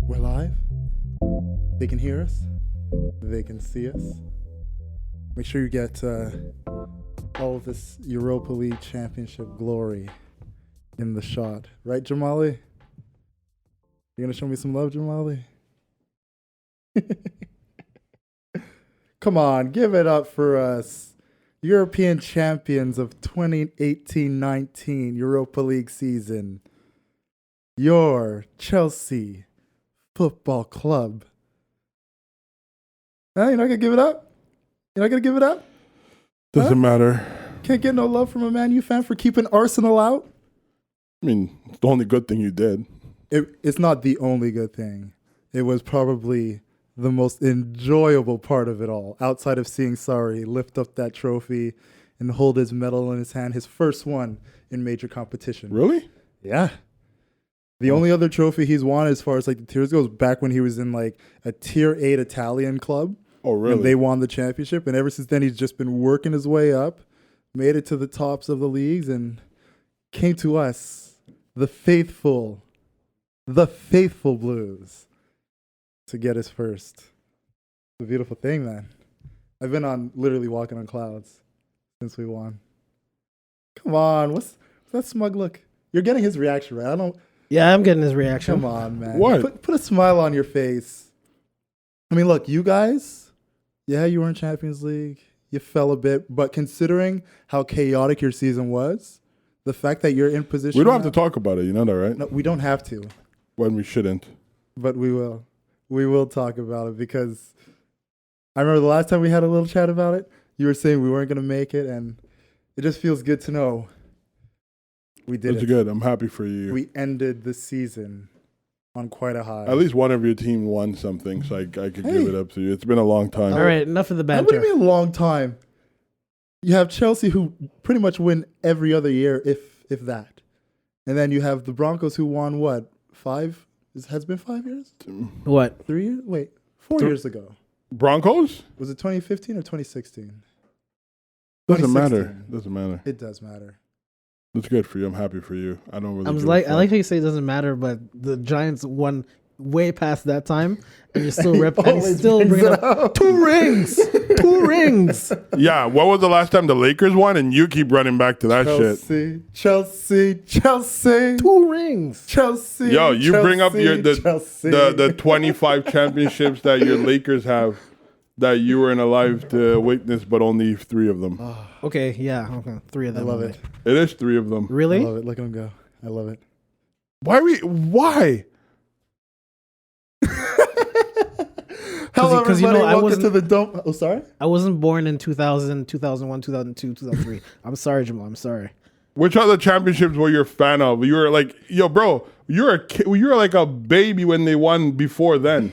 We're live. They can hear us. They can see us. Make sure you get all of this Europa League championship glory in the shot. Right, Jamali? You gonna show me some love, Jamali? Come on, give it up for us. European champions of 2018-19 Europa League season. Your Chelsea Football Club. You're not gonna give it up? You're not gonna give it up? Doesn't matter. Can't get no love from a Man U fan for keeping Arsenal out? I mean, it's the only good thing you did. It's not the only good thing. It was probably the most enjoyable part of it all, outside of seeing Sarri lift up that trophy and hold his medal in his hand, his first one in major competition. Really? Yeah. The only other trophy he's won as far as like the tiers goes back when he was in like a tier 8 Italian club. Oh, really? And they won the championship. And ever since then, he's just been working his way up, made it to the tops of the leagues, and came to us, the faithful Blues, to get his first. It's a beautiful thing, man. I've been on literally walking on clouds since we won. Come on. What's that smug look? You're getting his reaction, right? Yeah, I'm getting his reaction. Come on, man. What? Put a smile on your face. I mean, look, you guys, yeah, you were in Champions League. You fell a bit. But considering how chaotic your season was, the fact that you're in position. We don't have to talk about it. You know that, right? No, we don't have to. When we shouldn't. But we will. We will talk about it because I remember the last time we had a little chat about it, you were saying we weren't going to make it. And it just feels good to know we did That's it. good. I'm happy for you. We ended the season on quite a high. At least one of your team won something, so I could give it up to you. It's been a long time. All right, enough of the What do banter. you mean a long time? You have Chelsea who pretty much win every other year, if that. And then you have the Broncos who won what? 5? Has been 5 years? What? 3 years? Wait, 4 years ago. Broncos? Was it 2015 or 2016? Doesn't matter. 2016. Doesn't matter. It does matter. That's good for you. I'm happy for you. I don't really. I give a like fuck. how you say it doesn't matter, but the Giants won way past that time, and you're still and you're Always still brings bringing it up up. 2 rings, 2 rings. Yeah. What was the last time the Lakers won? And you keep running back to that shit. Chelsea. 2 rings. Chelsea. Yo, you bring up Chelsea. the 25 championships that your Lakers have that you were in alive to witness, but only 3 of them. Okay, yeah, okay, 3 of I them. love only. it. It is 3 of them. I Really? love it. Look at him go. I love it. Why? Hello, 'cause, you everybody. know, I Welcome wasn't- to the Dome. Oh, sorry? I wasn't born in 2000, 2001, 2002, 2003. I'm sorry, Jamal. I'm sorry. Which other championships were you a fan of? You were like, yo, bro, you were like a baby when they won before then.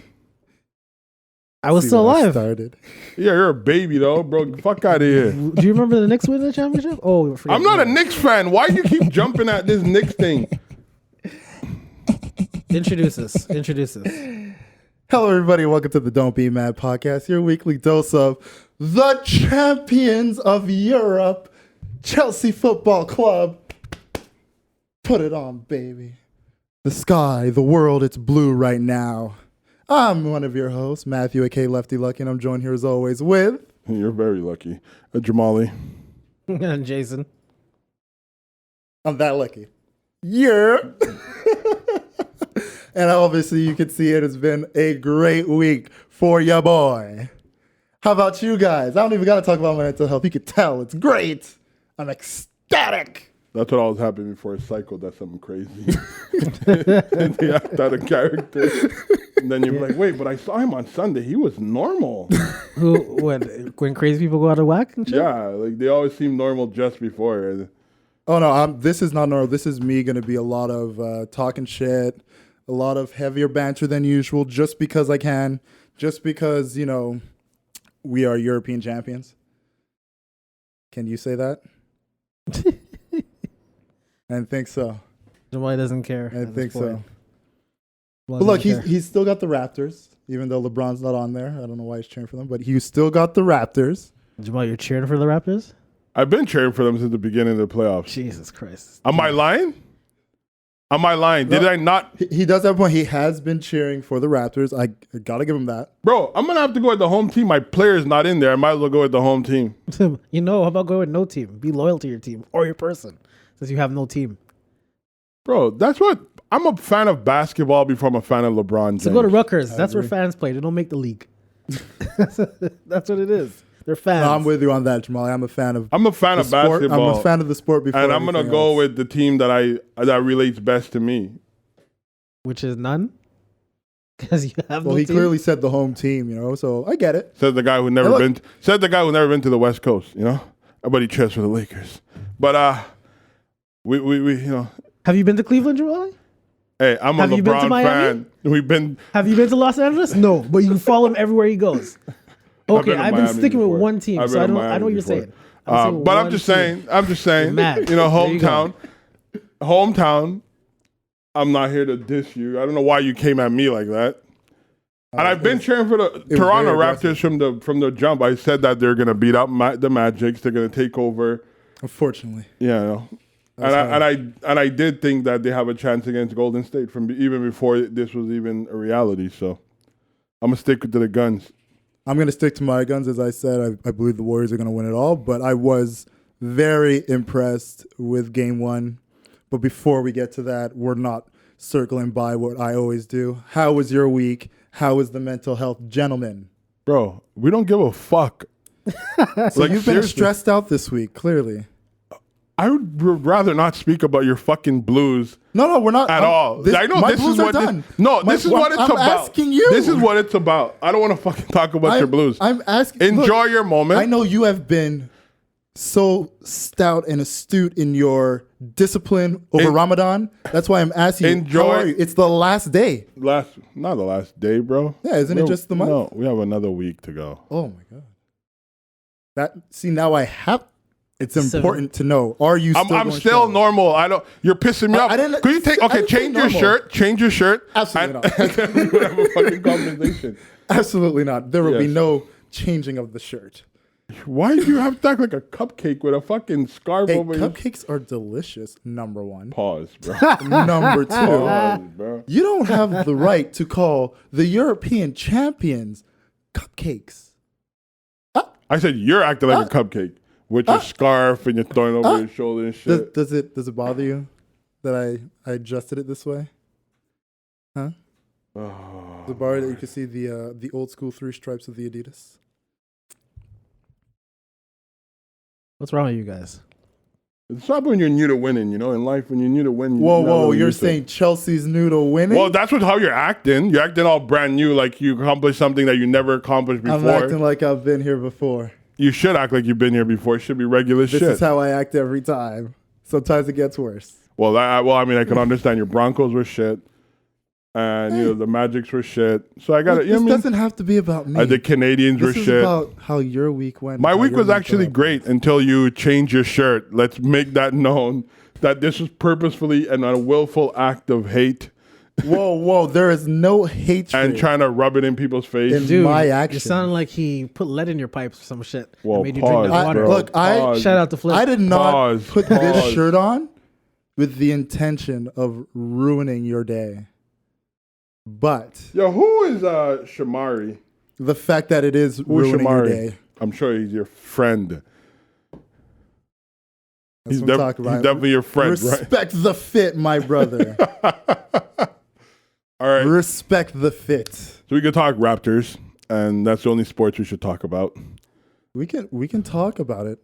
I was See still when I alive. started. Yeah, you're a baby though, bro. Fuck out of here. Do you remember the Knicks winning the championship? Oh, I'm not a Knicks fan. Why do you keep jumping at this Knicks thing? Introduce us. Introduce us. Hello, everybody. Welcome to the Don't Be Mad podcast, your weekly dose of the champions of Europe, Chelsea Football Club. Put it on, baby. The sky, the world, it's blue right now. I'm one of your hosts, Matthew, aka Lefty Lucky, and I'm joined here as always with... You're very lucky. Jamali. And Jason. I'm that lucky. Yeah. And obviously you can see it has been a great week for ya boy. How about you guys? I don't even got to talk about my mental health. You can tell it's great. I'm ecstatic. That's what I was happy before. Psycho, that's something crazy. They act out of character. And then you're like, wait, but I saw him on Sunday. He was normal. When crazy people go out of whack and shit? Yeah, like they always seem normal just before. Oh, no, this is not normal. This is me going to be a lot of talking shit, a lot of heavier banter than usual, just because I can, just because, you know, we are European champions. Can you say that? I think so. Jamal doesn't care. I think so. Jamal But look, doesn't care. he's still got the Raptors, even though LeBron's not on there. I don't know why he's cheering for them, but he's still got the Raptors. Jamal, you're cheering for the Raptors? I've been cheering for them since the beginning of the playoffs. Jesus Christ. Am I lying? Am I lying? Did I not? He does have a point. He has been cheering for the Raptors. I gotta give him that. Bro, I'm going to have to go with the home team. My player's not in there. I might as well go with the home team. How about going with no team? Be loyal to your team or your person, since you have no team. Bro, that's what... I'm a fan of basketball before I'm a fan of LeBron James. So go to Rutgers. That's where fans play. They don't make the league. That's what it is. They're fans. No, I'm with you on that, Jamal. I'm a fan of basketball. I'm a fan of the sport before and I'm going to anything go else. with the team that relates best to me. Which is none? Because you have Well, no he team? clearly said the home team, so I get it. Said the guy who never been to the West Coast, Everybody cheers for the Lakers. But we Have you been to Cleveland, Joel? hey, I'm Have a you been to LeBron Miami? fan. Have you been to Los Angeles? No, but you follow him everywhere he goes. Okay, been to I've been Miami sticking before. with one team, I've so been I to know what Miami you're before. saying. But I'm just saying, You're mad. There you hometown, hometown. I'm not here to diss you. I don't know why you came at me like that. And I've been cheering for the Toronto very Raptors from the jump. I said that they're going to beat up the Magics. They're going to take over. Unfortunately. And I did think that they have a chance against Golden State from even before this was even a reality. So I'm gonna stick to the guns. I'm going to stick to my guns. As I said, I believe the Warriors are going to win it all, but I was very impressed with game one. But before we get to that, we're not circling by what I always do. How was your week? How was the mental health, gentlemen? Bro, we don't give a fuck. So you've been stressed out this week, clearly. I would rather not speak about your fucking Blues. No, we're not at all. I know my this Blues is are what done. this is what it's I'm about. asking you. This is what it's about. I don't want to fucking talk about your Blues. I'm asking. Enjoy look, your moment. I know you have been so stout and astute in your discipline over Ramadan. That's why I'm asking you. Enjoy. How are you? It's the last day. Not the last day, bro. Yeah, isn't it just the month? No, we have another week to go. Oh my god. Now I have. It's important to know. Are you? I'm still normal. I don't. You're pissing me off. I didn't. Could you take? I Okay, didn't say change your normal. shirt. Change your shirt. Absolutely not. And then we would have a fucking conversation. Absolutely not. There will be Yes. no changing of the shirt. Why do you have to act like a cupcake with a fucking scarf Hey, over your cupcakes are delicious. Number one. Pause, bro. Number two. Pause, bro. You don't have the right to call the European champions cupcakes. I said you're acting like a cupcake with your scarf and you're throwing over your shoulder and shit. Does it bother you that I adjusted it this way? Huh? The bar that you can see the old school 3 stripes of the Adidas. What's wrong with you guys? Stop when you're new to winning, in life when you're new to win. Whoa, you're saying Chelsea's new to winning? Well, that's how you're acting. You're acting all brand new, like you accomplished something that you never accomplished before. I'm acting like I've been here before. You should act like you've been here before. It should be regular shit. This is how I act every time. Sometimes it gets worse. Well, I can understand your Broncos were shit, and the Magics were shit. So I got it. This doesn't have to be about me. The Canadians were This is shit. about how your week went. My how week your was mental actually health great until you changed your shirt. Let's make that known that this was purposefully and a willful act of hate Whoa! There is no hatred. and trying to rub it in people's face. In Dude, my you actions. sound like he put lead in your pipes or some shit. Well, and made you pause, drink that I- water. bro. look, I- Pause. Shout out to Flip. I did not Pause, put pause. this shirt on with the intention of ruining your day. But Yo, who is Shamari? the fact that it is Who is ruining your Shamari? day. I'm sure he's your friend. That's He's, what I'm talking he's about. definitely your friend, right? Respect the fit, my brother. All right. Respect the fit. So we can talk Raptors, and that's the only sports we should talk about. We can talk about it.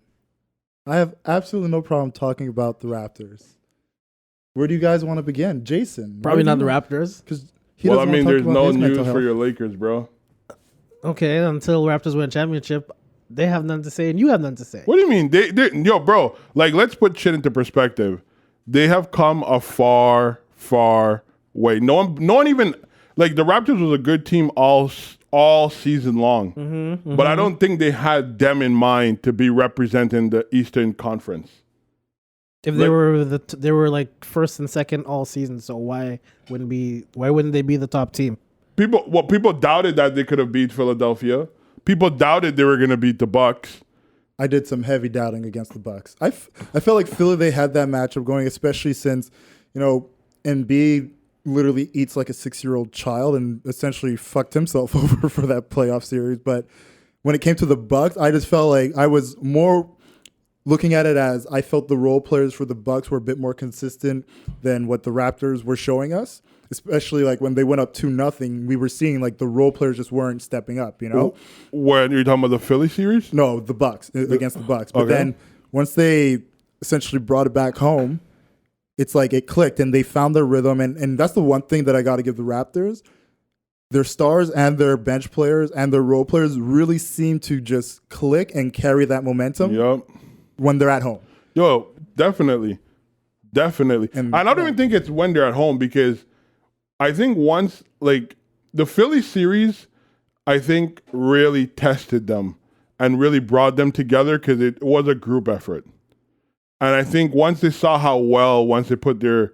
I have absolutely no problem talking about the Raptors. Where do you guys want to begin, Jason? Probably not the Raptors. Because There's no news for your Lakers, bro. Okay, until Raptors win a championship, they have nothing to say, and you have nothing to say. What do you mean? Yo, bro, like, let's put shit into perspective. They have come a far, far way. No one even, like, the Raptors was a good team all season long. But I don't think they had them in mind to be representing the Eastern Conference. If they were they were like first and second all season, so why wouldn't they be the top team? People doubted that they could have beat Philadelphia. People doubted they were going to beat the Bucks. I did some heavy doubting against the Bucks. I felt like Philly, they had that matchup going, especially since, Embiid literally eats like a 6-year-old child and essentially fucked himself over for that playoff series. But when it came to the Bucks, I just felt like I was more looking at it as I felt the role players for the Bucks were a bit more consistent than what the Raptors were showing us. Especially like when they went up 2-0, we were seeing like the role players just weren't stepping up, you know? When you're talking about the Philly series? No, the Bucks against the Bucks. But Okay. then once they essentially brought it back home, it's like it clicked and they found their rhythm. And that's the one thing that I got to give the Raptors. Their stars and their bench players and their role players really seem to just click and carry that momentum Yep. when they're at home. Yo, definitely. And I don't even think it's when they're at home because I think once, like, the Philly series, I think really tested them and really brought them together because it was a group effort. And I think once they saw once they put their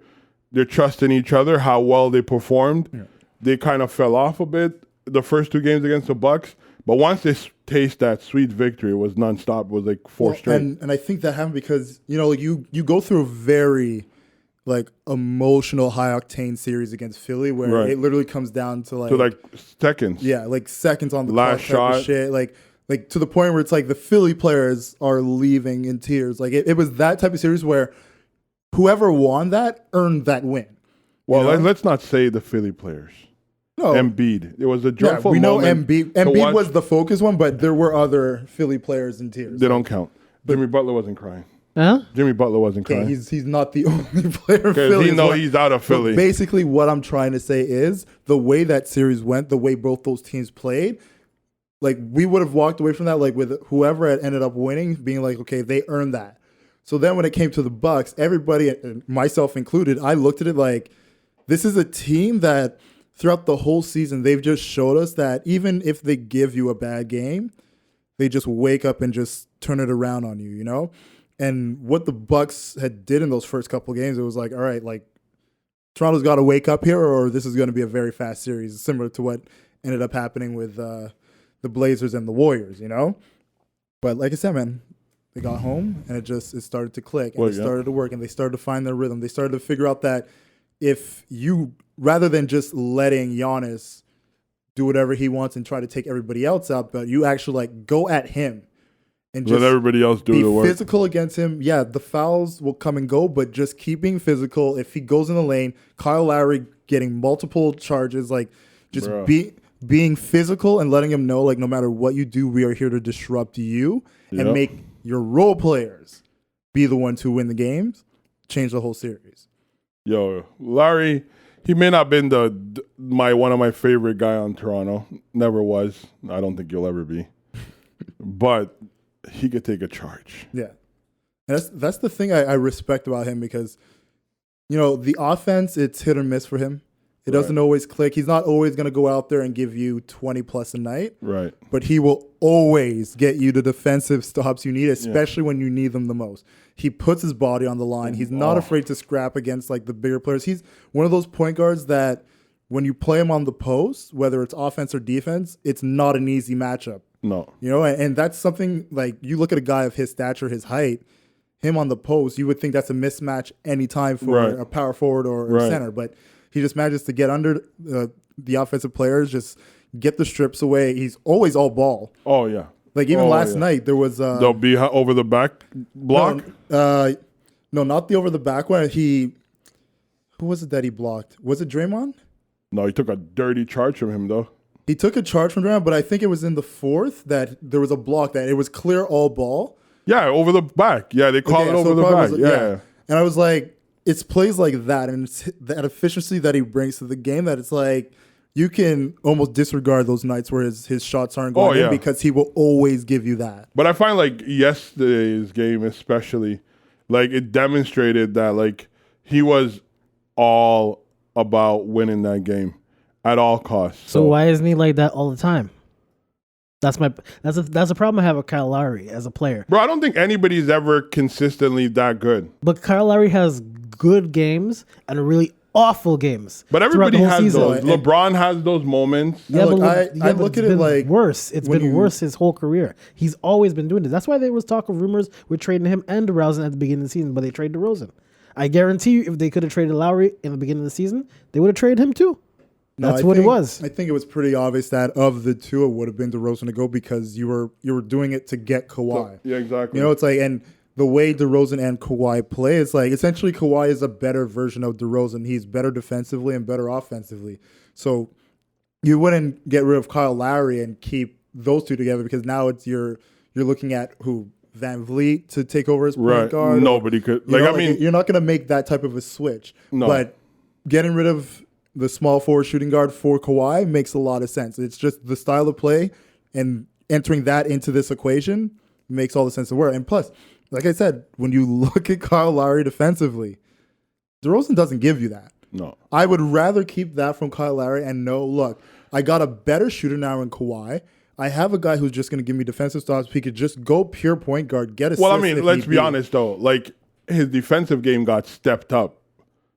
trust in each other, how well they performed, they kind of fell off a bit the first 2 games against the Bucks. But once they taste that sweet victory, it was nonstop. It was like 4 straight. And I think that happened because, you know, you go through a very like emotional high octane series against Philly where Right. it literally comes down to like, So like seconds. yeah, like seconds on the Last clock type of shot. shit. Like to the point where it's like the Philly players are leaving in tears. Like it was that type of series where whoever won that earned that win. Well, You know? let's not say the Philly players. No, Embiid. It was a yeah, joyful we know moment. Embiid. to Embiid watch. was the focus one, but there were other Philly players in tears. They don't count. Jimmy Butler wasn't crying. Huh? Jimmy Butler wasn't Yeah, crying. he's not the only player. Because Philly he's out of Philly. Basically, what I'm trying to say is the way that series went, the way both those teams played, like we would have walked away from that, like with whoever had ended up winning, being like, okay, they earned that. So then when it came to the Bucks, everybody, myself included, I looked at it like this is a team that throughout the whole season they've just showed us that even if they give you a bad game, they just wake up and just turn it around on you, you know? And what the Bucks had did in those first couple games, it was like, all right, like Toronto's got to wake up here, or this is going to be a very fast series, similar to what ended up happening with the Blazers and the Warriors, you know. But like I said, man, they got home and it started to click and started to work and they started to find their rhythm. They started to figure out that if you rather than just letting Giannis do whatever he wants and try to take everybody else out, but you actually like go at him. And Let everybody else do be the work. physical against him. Yeah, the fouls will come and go, but just keeping physical. If he goes in the lane, Kyle Lowry getting multiple charges, like just being physical and letting him know, like no matter what you do, we are here to disrupt you and make your role players be the ones who win the games. Change the whole series. Yo, Larry, he may not have been one of my favorite guy on Toronto. Never was. I don't think you'll ever be. But he could take a charge. Yeah. And that's the thing I respect about him because, you know, the offense, it's hit or miss for him. It doesn't always click. He's not always going to go out there and give you 20 plus a night. Right. But he will always get you the defensive stops you need, especially when you need them the most. He puts his body on the line. He's not afraid to scrap against like the bigger players. He's one of those point guards that when you play him on the post, whether it's offense or defense, it's not an easy matchup. No. You know, and that's something like you look at a guy of his stature, his height, him on the post, you would think that's a mismatch anytime for a power forward or center. But he just manages to get under the offensive players, just get the strips away. He's always all ball. Oh, yeah. Like even last night, there was they'll be over the back block. No, not the over the back one. Who was it that he blocked? Was it Draymond? No, he took a dirty charge from him though. He took a charge from Draymond, but I think it was in the fourth that there was a block that it was clear all ball. Yeah, over the back. Yeah, they call it over the back. Yeah. And I was like, it's plays like that and it's that efficiency that he brings to the game that it's like you can almost disregard those nights where his shots aren't going in because he will always give you that. But I find like yesterday's game especially, like it demonstrated that like he was all about winning that game at all costs. So why isn't he like that all the time? That's a problem I have with Kyle Lowry as a player. Bro, I don't think anybody's ever consistently that good. But Kyle Lowry has good games and really awful games. But everybody throughout the whole has season. those. LeBron has those moments. Yeah, Look, but I look it's at it been like worse. It's been worse his whole career. He's always been doing this. That's why there was talk of rumors with trading him and DeRozan at the beginning of the season, but they traded DeRozan. I guarantee you, if they could have traded Lowry in the beginning of the season, they would have traded him too. No, That's I what it think- was. I think it was pretty obvious that of the two, it would have been DeRozan to go because you were doing it to get Kawhi. Yeah, exactly. You know, it's like, and the way DeRozan and Kawhi play, it's like essentially Kawhi is a better version of DeRozan. He's better defensively and better offensively. So you wouldn't get rid of Kyle Lowry and keep those two together because now it's you're looking at who Van Vliet to take over as point right. guard. Nobody could. You know, I mean, you're not going to make that type of a switch. No. But getting rid of the small forward shooting guard for Kawhi makes a lot of sense. It's just the style of play and entering that into this equation makes all the sense in the world. And plus, like I said, when you look at Kyle Lowry defensively, DeRozan doesn't give you that. no. I would rather keep that from Kyle Lowry and know, look, I got a better shooter now in Kawhi. I have a guy who's just going to give me defensive stops. He could just go pure point guard, get assists. Well, I mean, if let's need be honest though. Like his defensive game got stepped up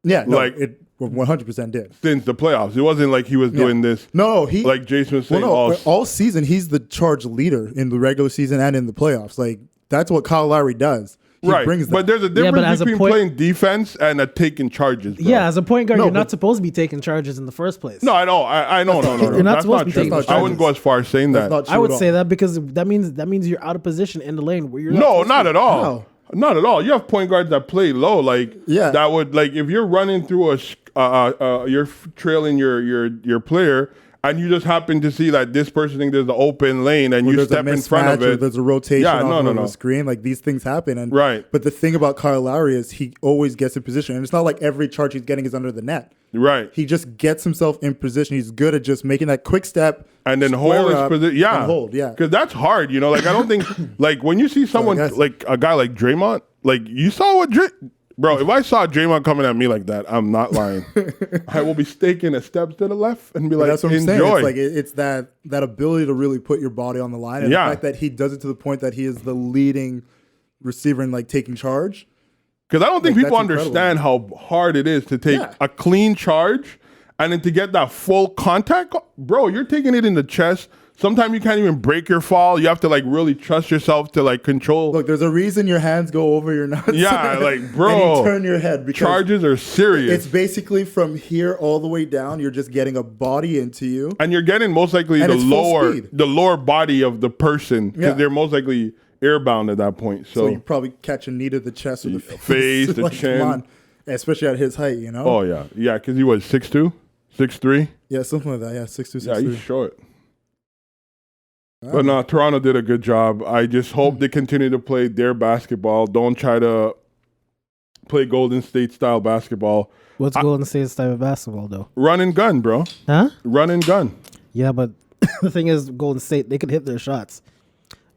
Yeah, no, like- it 100% did. since the playoffs. It wasn't like he was doing this. No, he Like Jason was saying, well, no, all season he's the charge leader in the regular season and in the playoffs. Like that's what Kyle Lowry does. He right. brings that. But there's a but difference as a between point- playing defense and taking charges. Bro. Yeah, as a point guard, No, you're but- not supposed to be taking charges in the first place. No, I know. I know. No, You're not That's supposed not to be true. taking I wouldn't charges. go as far as saying That's that. not true I would at all. say that because that means you're out of position in the lane where you're No, supposed not to at all. How? Not at all. You have point guards that play low, like Yeah. that would like if you're running through you're trailing your player, and you just happen to see that this person thinks there's an open lane, and Or you there's step a in front of mismatch or it. there's a rotation Yeah, off of no. the screen. Like these things happen. And Right. But the thing about Kyle Lowry is he always gets in position. And it's not like every charge he's getting is under the net. Right. He just gets himself in position. He's good at just making that quick step. And then square hold his up, position. Yeah. and hold, yeah. Because that's hard, Like, I don't think, like, when you see someone, guess- like, a guy like Draymond, like, you saw what Bro, if I saw Draymond coming at me like that, I'm not lying. I will be taking a step to the left and be like, That's what I'm saying. enjoy. It's like it's that ability to really put your body on the line, and Yeah. the fact that he does it to the point that he is the leading receiver in like taking charge. Because I don't think Like, people that's incredible. understand how hard it is to take Yeah. a clean charge and then to get that full contact. Bro, you're taking it in the chest. Sometimes you can't even break your fall. You have to like really trust yourself to like control. Look, there's a reason your hands go over your nuts. Yeah, like, and bro, you turn your head because charges are serious. it's basically from here all the way down. You're just getting a body into you. And you're getting most likely And the it's full lower speed. the lower body of the person because Yeah. they're most likely airbound at that point. So So, you probably catch a knee to the chest or the face, the Like, chin. Come on. Especially at his height, you know? oh yeah, because he was 6'2", 6'3". Yeah, something like that. Yeah, 6'2", Yeah, 6'3". he's short. But no, Toronto did a good job. I just hope they continue to play their basketball. Don't try to play Golden State style basketball. What's Golden State's type of basketball though? Run and gun, bro. Huh? Run and gun, Yeah, but the thing is, Golden State they could hit their shots.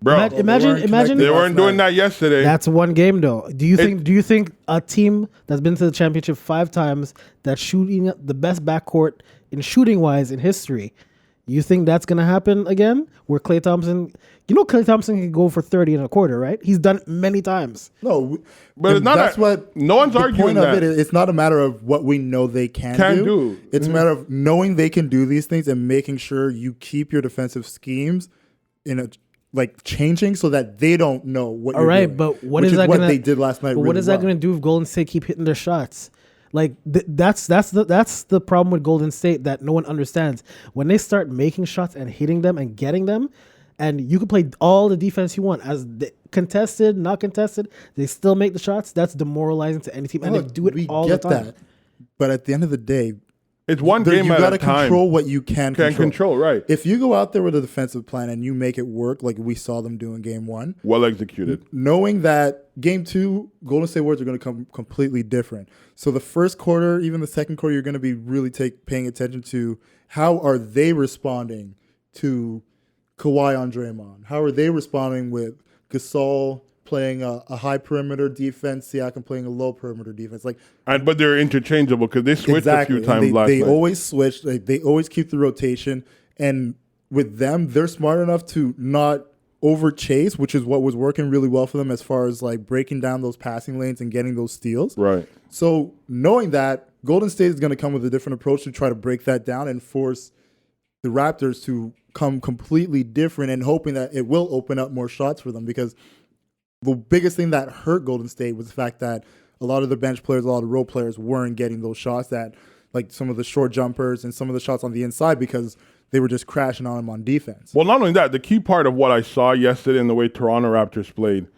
bro. Imagine- imagine- connected They last weren't doing night. that yesterday. That's one game though. Do you think a team that's been to the championship 5 times that's shooting the best backcourt in shooting wise in history? You think that's gonna happen again? Where Klay Thompson, Klay Thompson can go for 30 in a quarter, right? He's done it many times. No, But and it's not that's what no one's the arguing point that. of it is. It's not a matter of what we know they can do. It's a matter of knowing they can do these things and making sure you keep your defensive schemes in a like changing so that they don't know what. All you're right, doing, but what which is that what gonna? they did last night? But what really is that well. going to do if Golden State keep hitting their shots? Like that's the problem with Golden State that no one understands. When they start making shots and hitting them and getting them, and you can play all the defense you want as contested, not contested, they still make the shots. That's demoralizing to any team, and Look, they do it we all get the time. that. But at the end of the day, It's one there, game you at got to a time. control what you can control, right? If you go out there with a defensive plan and you make it work, like we saw them do in Game 1, Well executed. knowing that Game 2, Golden State Warriors are going to come completely different. So the first quarter, even the second quarter, you're going to be really paying attention to how are they responding to Kawhi on Draymond? How are they responding with Gasol playing a high perimeter defense, Siakam playing a low perimeter defense? Like But they're interchangeable because they switched exactly. a few times And last they night. always switch. Like, they always keep the rotation. And with them, they're smart enough to not over chase, which is what was working really well for them as far as like breaking down those passing lanes and getting those steals. Right. So knowing that, Golden State is going to come with a different approach to try to break that down and force the Raptors to come completely different and hoping that it will open up more shots for them, because the biggest thing that hurt Golden State was the fact that a lot of the bench players, a lot of role players weren't getting those shots that, like some of the short jumpers and some of the shots on the inside because they were just crashing on him on defense. Well, not only that, the key part of what I saw yesterday in the way Toronto Raptors played,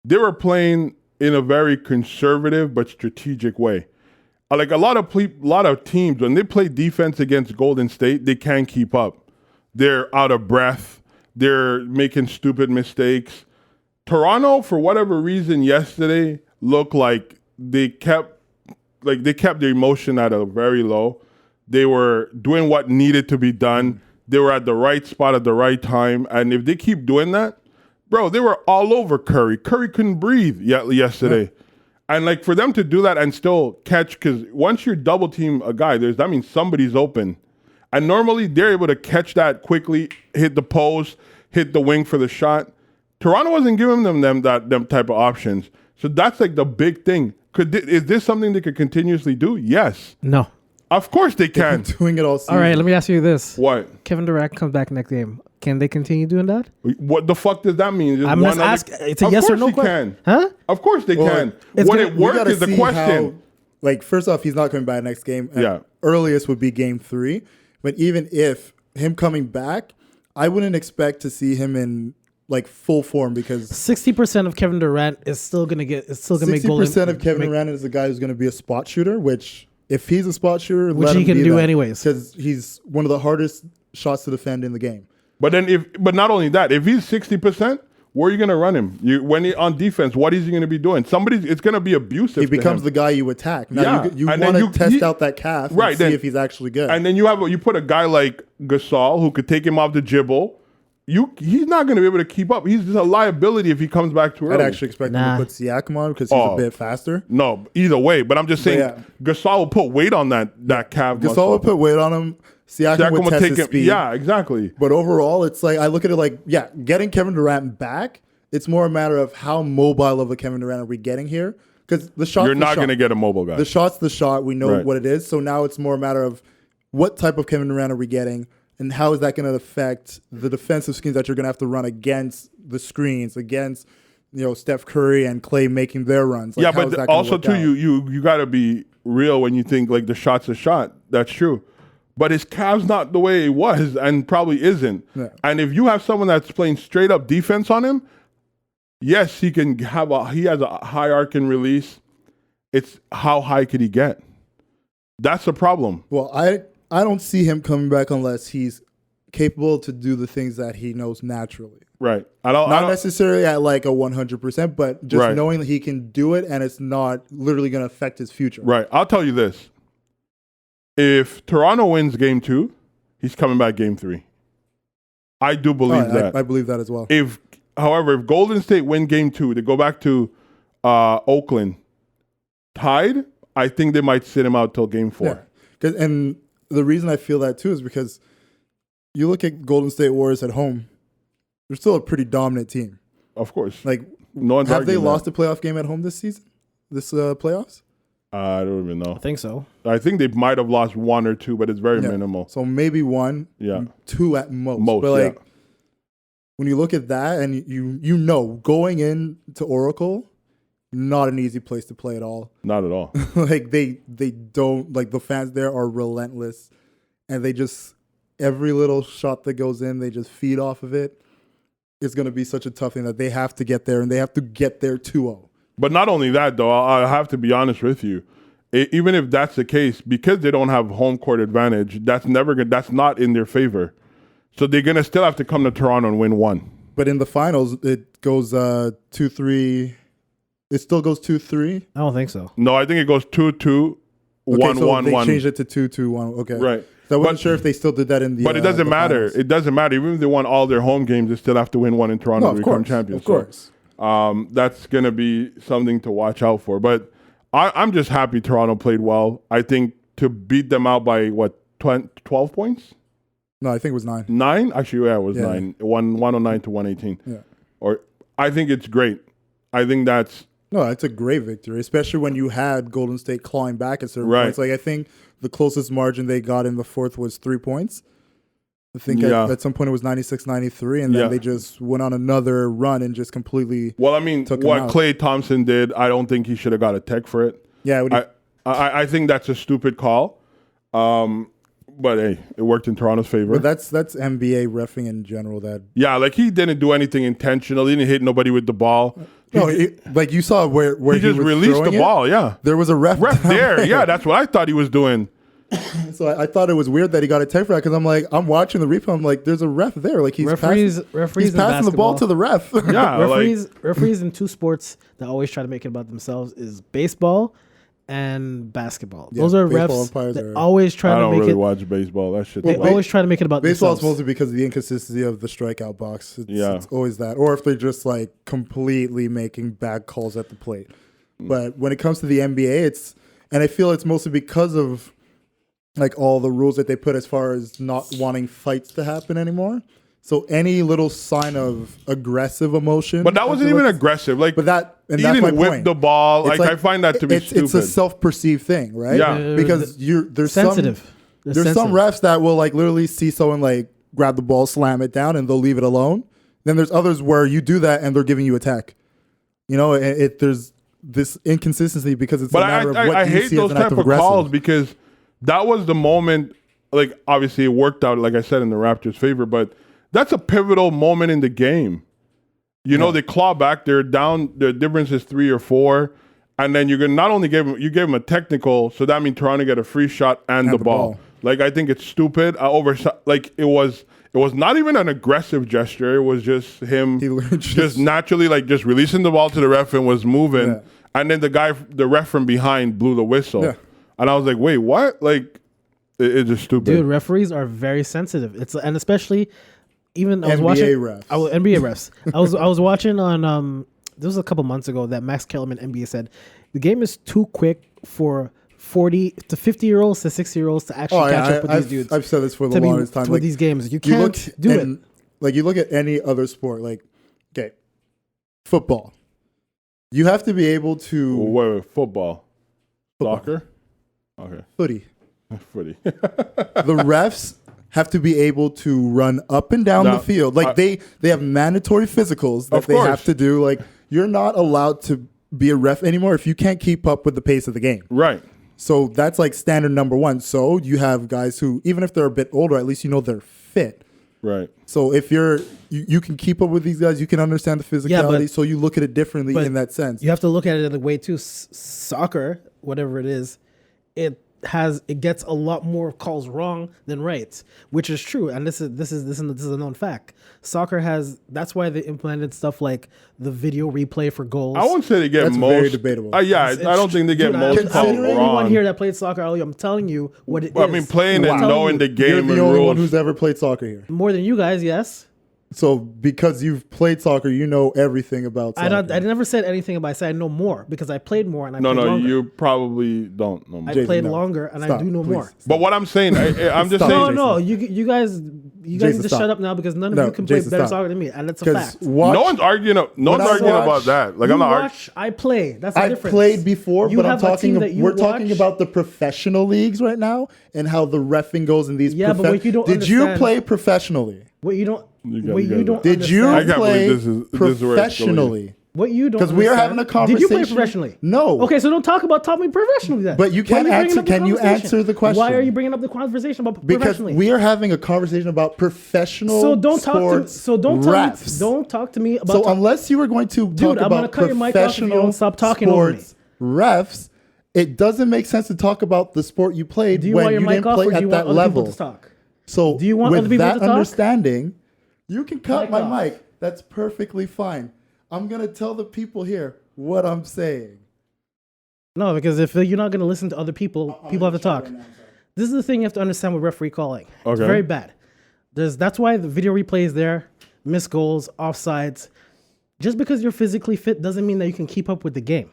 they were playing in a very conservative but strategic way. Like a lot of teams, when they play defense against Golden State, they can't keep up. They're out of breath. They're making stupid mistakes. Toronto, for whatever reason, yesterday looked like they kept their emotion at a very low. They were doing what needed to be done. They were at the right spot at the right time. And if they keep doing that, bro, they were all over Curry. Curry couldn't breathe yesterday. Yeah. And like for them to do that and still catch, because once you double team a guy, that means somebody's open. And normally they're able to catch that quickly, hit the post, hit the wing for the shot. Toronto wasn't giving them type of options. So that's like the big thing. Is this something they could continuously do? Yes. No. Of course they can. Doing it all season. All right, let me ask you this. What? Kevin Durant comes back next game. Can they continue doing that? What the fuck does that mean? I'm just asking. It's a yes or no question. Huh? Of course they can. When it works is the question. First off, he's not coming back next game. Yeah. Earliest would be game 3. But even if him coming back, I wouldn't expect to see him in like full form because 60% of Kevin Durant is still gonna make golden. 60% of Kevin Durant is the guy who's gonna be a spot shooter, which if he's a spot shooter, which he can do anyways, because he's one of the hardest shots to defend in the game. But not only that, if he's 60%, where are you going to run him? When he on defense, what is he going to be doing? It's going to be abusive. He becomes the guy you attack. Now you want to test out that calf and see if he's actually good. And then you put a guy like Gasol who could take him off the dribble. He's not going to be able to keep up. He's just a liability if he comes back too early. I'd actually expect him to put Siakam on because he's a bit faster. No, either way. But I'm just saying, Gasol will put weight on that calf. Gasol will put weight on him. Siakam would test his speed. Yeah, exactly. But overall, it's like I look at it like, getting Kevin Durant back, it's more a matter of how mobile of a Kevin Durant are we getting here? Because the shot, you're not going to get a mobile guy. The shot's the shot. We know what it is. So now it's more a matter of what type of Kevin Durant are we getting, and how is that going to affect the defensive schemes that you're going to have to run against the screens, against Steph Curry and Klay making their runs. Like, but also too, you got to be real when you think like the shot's a shot. That's true. But his calf's not the way it was and probably isn't. Yeah. And if you have someone that's playing straight up defense on him, yes, he has a high arc and release. It's how high could he get? That's the problem. Well, I don't see him coming back unless he's capable to do the things that he knows naturally. Right. Not necessarily at like a 100%, but just knowing that he can do it and it's not literally going to affect his future. Right. I'll tell you this. If Toronto wins game 2, he's coming back game 3. I do believe that. I believe that as well. However, if Golden State win game 2, they go back to Oakland tied, I think they might sit him out till game 4. Yeah. And the reason I feel that too is because you look at Golden State Warriors at home, they're still a pretty dominant team. Of course. Like, have they lost a playoff game at home this season? This playoffs? I don't even know. I think so. I think they might have lost 1 or 2, but it's very minimal. So maybe 1, 2 at most. But when you look at that and you know going into Oracle, not an easy place to play at all. Not at all. Like they don't, like the fans there are relentless and they just, every little shot that goes in, they just feed off of it. It's going to be such a tough thing that they have to get there and they have to get there 2-0. But not only that, though, I have to be honest with you. Even if that's the case, because they don't have home court advantage, that's not in their favor. So they're going to still have to come to Toronto and win 1. But in the finals, it goes 2-3. It still goes 2-3? I don't think so. No, I think it goes 2-2, 1-1-1. They changed it to 2-2-1. Okay. Right. So I wasn't sure if they still did that in the But it doesn't matter. Finals. It doesn't matter. Even if they won all their home games, they still have to win 1 in Toronto to become champions. Of course. So, that's going to be something to watch out for. But I'm just happy Toronto played well. I think to beat them out by, 12 points? No, I think it was 9. 9? Actually, it was 9. 109 to 118. Yeah. I think it's great. I think that's... No, it's a great victory, especially when you had Golden State clawing back at certain points. Like, I think the closest margin they got in the fourth was 3 points. I think Yeah. at some point it was 96, 93, and then Yeah. they just went on another run and just completely. Well, I mean, Took him what out. Klay Thompson did, I don't think he should have got a tech for it. Yeah, it would- I think that's a stupid call. But hey, it worked in Toronto's favor. but that's NBA reffing in general. That Yeah, like he didn't do anything intentional. He didn't hit nobody with the ball. like you saw where He just was released throwing the it, ball. Yeah, There was a ref there. Yeah, that's what I thought he was doing. So I thought it was weird that he got a tech for that because I'm like, I'm watching the replay. I'm like, there's a ref there. Like he's Referees he's in passing the ball basketball. to the ref. Yeah, Referees in two sports that always try to make it about themselves is baseball and basketball. Yeah, Those are baseball refs umpires that are- always try I to don't make really it. watch baseball. That shit. They Well, always try to make it about Baseball is themselves. mostly because of the inconsistency of the strikeout box. Yeah. It's always that. Or if they're just like completely making bad calls at the plate. But when it comes to the NBA, and I feel it's mostly because of like all the rules that they put as far as not wanting fights to happen anymore. So any little sign of aggressive emotion. But that I wasn't feel even like- aggressive. Like But that and he that's didn't my whip point. the ball. It's Like I find that to be stupid. It's a self-perceived thing, right? Yeah. Because there's sensitive. They're There's some sensitive. refs that will like literally see someone like grab the ball, slam it down, and they'll leave it alone. Then there's others where you do that and they're giving you a tech. You know, there's this inconsistency because it's But a matter of what I you hate see those as an act type of of aggressive. calls because that was the moment. Like obviously it worked out, like I said, in the Raptors' favor. But that's a pivotal moment in the game. You know, they claw back. They're down. The difference is 3 or 4, and then you're gonna not only give them a technical, so that means Toronto get a free shot and the ball. Like I think it's stupid. I overshot. Like it was not even an aggressive gesture. It was just him He literally just naturally like just releasing the ball to the ref and was moving. Yeah. And then the ref from behind blew the whistle. Yeah. And I was like, wait, what? Like it's just stupid. Dude, referees are very sensitive. And especially even I was NBA watching refs. NBA refs. I was watching on this was a couple months ago that Max Kellerman NBA said the game is too quick for 40 to 50-year-olds to 60-year-olds to actually catch up with these dudes. I've said this for the to be longest time. with these games. You can't do it. Like you look at any other sport, like okay, football. You have to be able to Wait, football. Soccer? Okay. footy. Footy. The refs have to be able to run up and down Now, the field. Like they have mandatory physicals that Of they course. have to do. Like you're not allowed to be a ref anymore if you can't keep up with the pace of the game. Right. So that's like standard number one. So you have guys who, even if they're a bit older, at least you know they're fit. Right. So if you can keep up with these guys, you can understand the physicality. So you look at it differently but in that sense. You have to look at it in a way too. Soccer, whatever it is, it gets a lot more calls wrong than right, which is true, and this is a known fact. Soccer that's why they implemented stuff like the video replay for goals. I wouldn't say they get That's most. very debatable. Yeah, I don't think they get Dude, most calls considering anyone wrong. here that played soccer, I'm telling you what it is. Well, I mean, playing I'm and telling knowing you, the game You're and the only one rules. who's ever played soccer here. more than you guys, yes. So because you've played soccer, you know everything about soccer. I never said anything about. I said I know more because I played more and I No, played no, longer. you probably don't know. I More. Jason, played no. longer and I Stop, do know please. more. But what I'm saying, I'm just Stop. saying. No, you guys need to stop. shut up now because none of No, you can play Jason, better stop. soccer than me, and it's a Because fact. watch, No one's arguing. No one's I arguing watch- about that. Like You I'm not. watch, I play. That's the I've difference. played before, You but I'm have a team talking. that you We're talking watch. about the professional leagues right now and how the reffing goes in these. Yeah, but what you don't Did you understand- play professionally? What you don't. You What guys- you don't. Did you I understand- can't play believe this is where it's going. professionally? What you don't. Because we are understand- having a Did you play conversation- professionally? No. Okay, so don't talk about me professionally then. But you Why can't are bringing answer- up the can you conversation? answer the question? Why are you bringing up the conversation about Because professionally? we are having a conversation about professional. so don't talk to. sports So don't tell me. refs. Don't talk to me about. So unless you were going to talk Dude, I'm gonna about cut your mic off if you professional don't stop talking over me. sports refs, it doesn't make sense to talk about the sport you played do you when want your you mic didn't off play or do at you that want other level. people to talk? So Do you want with other people that to talk? understanding, you can cut Mic my off. mic. That's perfectly fine. I'm gonna tell the people here what I'm saying. No, because if you're not going to listen to other people, people have to talk. This is the thing you have to understand with referee calling. It's Okay. very bad. That's why the video replay is there, missed goals, offsides. Just because you're physically fit doesn't mean that you can keep up with the game.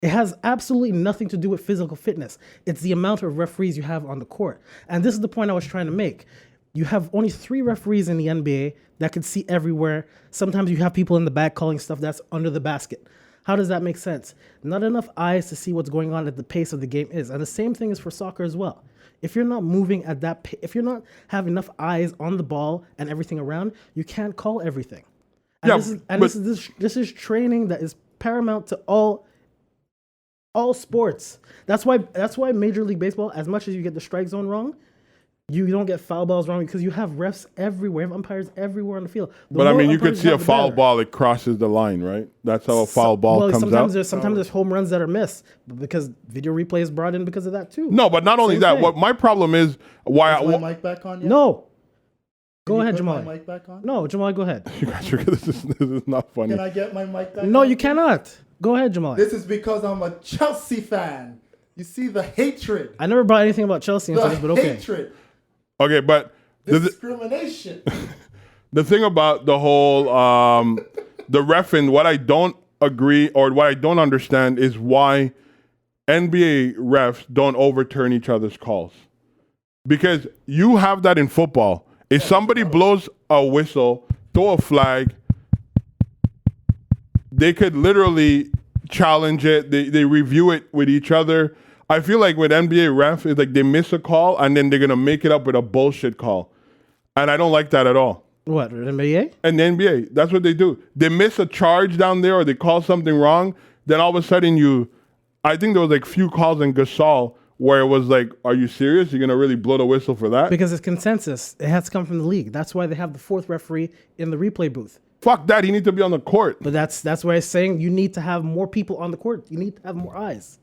It has absolutely nothing to do with physical fitness. It's the amount of referees you have on the court. And this is the point I was trying to make. You have only 3 referees in the NBA that can see everywhere. Sometimes you have people in the back calling stuff that's under the basket. How does that make sense? Not enough eyes to see what's going on at the pace of the game is. And the same thing is for soccer as well. If you're not moving at that, if you're not having enough eyes on the ball and everything around, you can't call everything. And this is training that is paramount to all sports. That's why Major League Baseball, as much as you get the strike zone wrong, you don't get foul balls wrong because you have refs everywhere, you have umpires everywhere on the field. But I mean, you could see a foul ball, it crosses the line, right? That's how a foul ball comes out. Sometimes there's home runs that are missed because video replay is brought in because of that too. No, but not only that. What my problem is why. Is my mic back on yet? No. Go Can ahead, you put Jamal. my mic back on? No, Jamal, go ahead. this is not funny. Can I get my mic back No, on? you cannot. Go ahead, Jamal. This is because I'm a Chelsea fan. You see the hatred. I never brought anything about Chelsea into The this, but okay. hatred. Okay, but Discrimination. the thing about the whole the reffing, what I don't agree or what I don't understand is why NBA refs don't overturn each other's calls. Because you have that in football. If somebody blows a whistle, throw a flag, they could literally challenge it. They review it with each other. I feel like with NBA ref, it's like they miss a call and then they're going to make it up with a bullshit call. And I don't like that at all. What, NBA? And the NBA, that's what they do. They miss a charge down there or they call something wrong. Then all of a sudden I think there was like few calls in Gasol where it was like, are you serious? You're going to really blow the whistle for that? Because it's consensus. It has to come from the league. That's why they have the fourth referee in the replay booth. Fuck that. He needs to be on the court. But that's why I'm saying you need to have more people on the court. You need to have more eyes.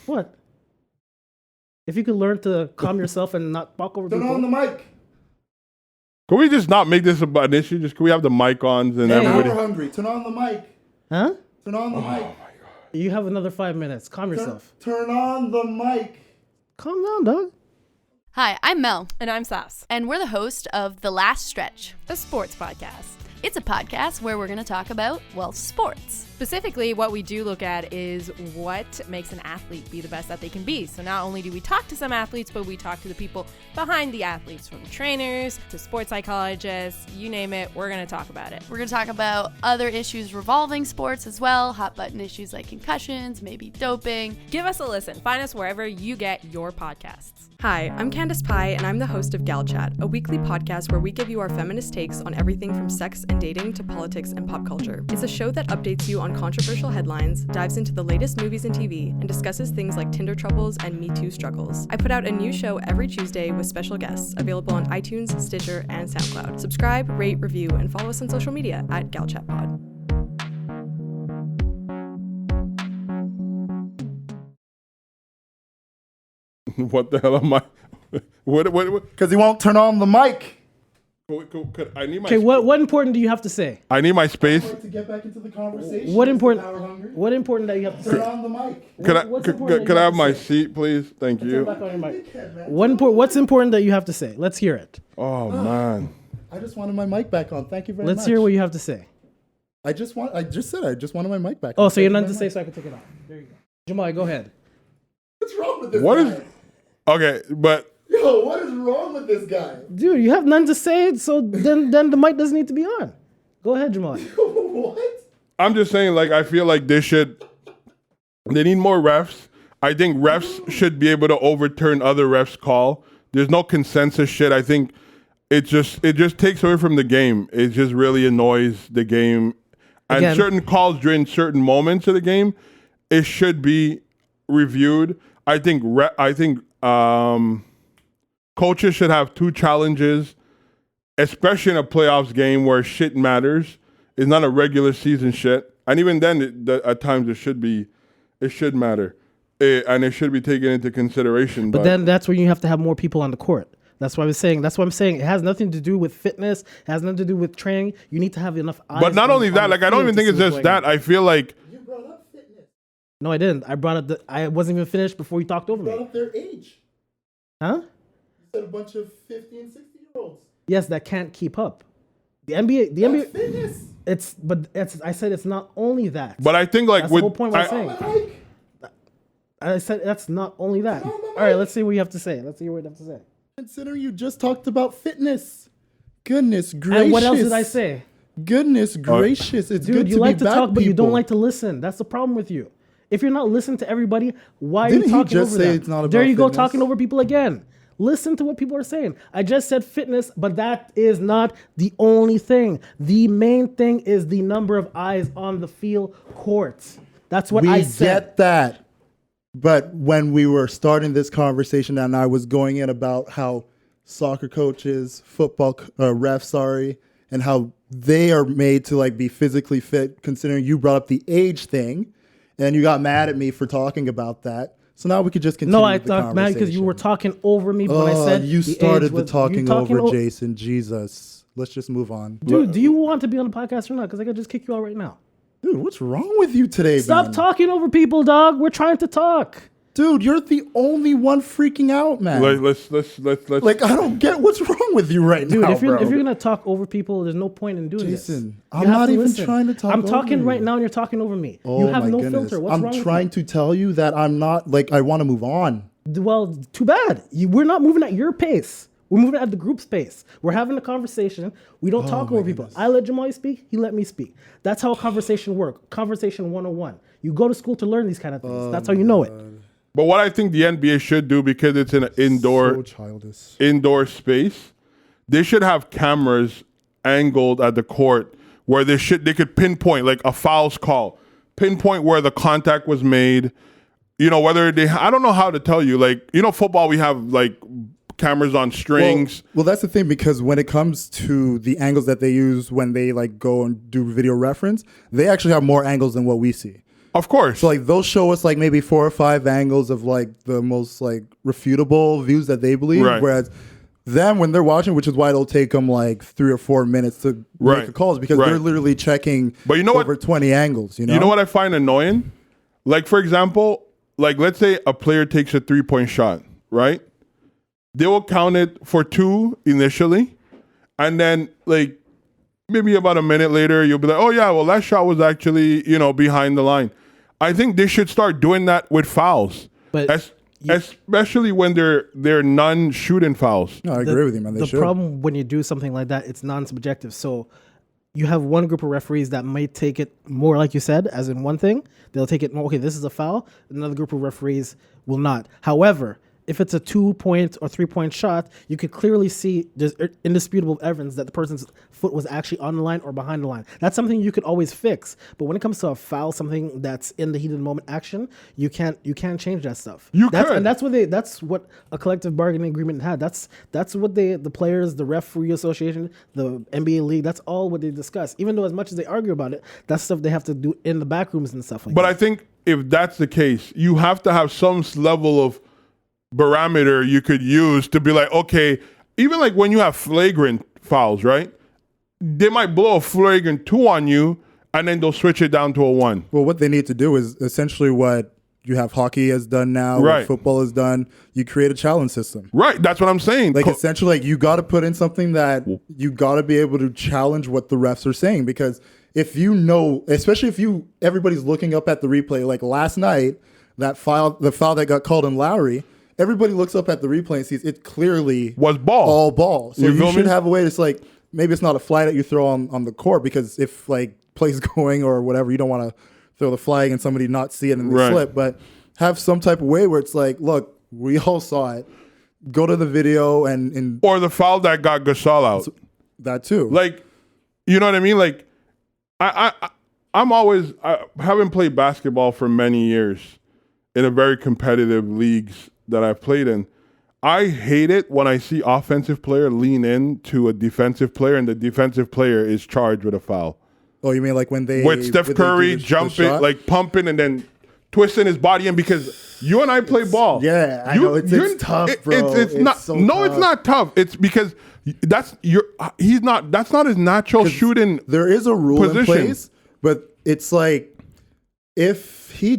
What? If you could learn to calm yourself and not talk over Turn people. on the mic. Can we just not make this an issue? Just can we have the mic on and Hey, everybody? we're hungry. Turn on the mic. Huh? Turn on the mic. You have another 5 minutes. Calm yourself. Turn on the mic. Calm down, dog. Hi, I'm Mel, And I'm Sass, and we're the host of The Last Stretch. a sports podcast. It's a podcast where we're going to talk about, well, sports. Specifically, what we do look at is what makes an athlete be the best that they can be. So not only do we talk to some athletes, but we talk to the people behind the athletes, from trainers to sports psychologists, you name it, we're going to talk about it. We're going to talk about other issues revolving sports as well, hot button issues like concussions, maybe doping. Give us a listen. Find us wherever you get your podcasts. Hi, I'm Candace Pye, and I'm the host of Gal Chat, a weekly podcast where we give you our feminist takes on everything from sex and dating to politics and pop culture. It's a show that updates you on controversial headlines, dives into the latest movies and TV, and discusses things like Tinder troubles and Me Too struggles. I put out a new show every Tuesday with special guests, available on iTunes, Stitcher, and SoundCloud. Subscribe, rate, review, and follow us on social media at Gal Chat Pod. What the hell am I? What? Because he won't turn on the mic. I need my. Okay, what important do you have to say? I need my space. To get back into the conversation. What Mr. important? Power Hungry. What important that you have to Turn say? on the mic. What's important Could that I you have my to say? seat, please? Thank Turn you. back on your mic. What's important that you have to say? Let's hear it. Oh man. I just wanted my mic back on. Thank you very Let's much. hear what you have to say. I just said I just wanted my mic back Oh, on. so you're Thank none you to very say, so I can take it off. There you go. Jamal, go ahead. What's wrong with this What guy? is? Okay, but Yo, what is wrong with this guy? Dude, you have none to say, so then the mic doesn't need to be on. Go ahead, Jamal. What? I'm just saying, like, I feel like they need more refs. I think refs should be able to overturn other refs' call. There's no consensus shit. I think it just takes away from the game. It just really annoys the game. And Again. certain calls during certain moments of the game, it should be reviewed. I think coaches should have 2 challenges, especially in a playoffs game where shit matters. It's not a regular season shit, and even then, at times it should matter, and it should be taken into consideration. But then that's where you have to have more people on the court. That's why I'm saying. It has nothing to do with fitness. It has nothing to do with training. You need to have enough eyes. But not only on that, the like I don't field even to think it's see what's just going that. on. I feel like You brought up fitness. No, I didn't. I brought up I wasn't even finished before you talked over You brought me. up their age. Huh? You said a bunch of 50 and 60-year-olds. Yes, that can't keep up. The NBA. That's fitness. I said it's not only that. But I think like That's the with whole point. What I'm saying. Mike, I said that's not only that. No, All right, let's see what you have to say. Let's see what you have to say. consider you just talked about fitness. Goodness gracious. And what else did I say? Goodness gracious. It's Dude, good you to like be to back, talk, but you don't people. like to listen. That's the problem with you. If you're not listening to everybody, why are Didn't you he talking just over say them? it's not about There you go, fitness? talking over people again. Listen to what people are saying. I just said fitness, but that is not the only thing. The main thing is the number of eyes on the field court. That's what I We said. get that. But when we were starting this conversation and I was going in about how soccer coaches, football refs, and how they are made to like be physically fit, considering you brought up the age thing, and you got mad at me for talking about that. So now we could just continue. No, I the thought, man, because you were conversation. talking over me when I said you the started age the was- talking you over, o- Jason. Jesus, let's just move on. Dude, do you want to be on the podcast or not? Because I could just kick you out right now. Dude, what's wrong with you today, Stop man? talking over people, dog. We're trying to talk. Dude, you're the only one freaking out, man. Let's Like, I don't get what's wrong with you right Dude, now, if you're bro. gonna talk over people, there's no point in doing this. Jason, You I'm have not to even listen. trying to talk I'm over talking you. right now, and you're talking over me. Oh You have my no goodness. filter. What's I'm wrong trying to tell you that I'm not, like, I want to move on. with you? Well, too bad. We're not moving at your pace. We're moving at the group's pace. We're having a conversation. We don't talk over people. I let Jamali speak. He let me speak. That's how a conversation works. Conversation 101. You go to school to learn these kind of things. That's how you know it. But what I think the NBA should do, because it's an So childish. indoor space, they should have cameras angled at the court where they could pinpoint like a fouls call, pinpoint where the contact was made. You know, whether I don't know how to tell you. Like, you know, football, we have like cameras on strings. Well, that's the thing, because when it comes to the angles that they use when they like go and do video reference, they actually have more angles than what we see. Of course. So like they'll show us like maybe 4 or 5 angles of like the most like refutable views that they believe. Right. Whereas them, when they're watching, which is why it'll take them like 3 or 4 minutes to Right. make the calls, because Right. they're literally checking But you know what? over 20 angles. You know? You know what I find annoying? Like, for example, like let's say a player takes a 3-point shot, right? They will count it for 2 initially, and then like maybe about a minute later, you'll be like, oh yeah, well that shot was actually, you know, behind the line. I think they should start doing that with fouls, But especially when they're non-shooting fouls. No, I agree with you, man. They The should. problem when you do something like that, it's non-subjective. So you have one group of referees that might take it more, like you said, as in one thing. They'll take it more, okay, this is a foul. Another group of referees will not. However, if it's a 2-point or 3-point shot, you could clearly see there's indisputable evidence that the person's foot was actually on the line or behind the line. That's something you could always fix. But when it comes to a foul, something that's in the heated moment action, you can't change that stuff. And that's what a collective bargaining agreement had. That's what the players, the referee association, the NBA league, that's all what they discuss. Even though as much as they argue about it, that's stuff they have to do in the back rooms and stuff like But that. I think if that's the case, you have to have some level of barometer you could use to be like, okay, even like when you have flagrant fouls, right? They might blow a flagrant 2 on you, and then they'll switch it down to a 1. Well, what they need to do is essentially what you have hockey has done now, Right. what football has done. You create a challenge system. Right, that's what I'm saying. Like essentially, like you got to put in something that you got to be able to challenge what the refs are saying, because if you know, especially if everybody's looking up at the replay, like last night, the foul that got called on Lowry, everybody looks up at the replay and sees it clearly Was ball. all ball. So You you feel should me? have a way. It's like maybe it's not a flag that you throw on the court, because if like plays going or whatever, you don't want to throw the flag and somebody not see it and they Right. slip, but have some type of way where it's like, look, we all saw it. Go to the video and or the foul that got Gasol out. that too. Like, you know what I mean? Like, I'm always, having played basketball for many years in a very competitive leagues that I've played in, I hate it when I see offensive player lean in to a defensive player and the defensive player is charged with a foul. Oh, you mean like when they With Steph when they do Curry the jumping, shot? like pumping and then twisting his body in, because you and I play ball. yeah, I know. It's tough, bro. It's It's not. so No, it's tough. not tough. It's because that's not his natural shooting. There is a rule in position. place, but it's like if he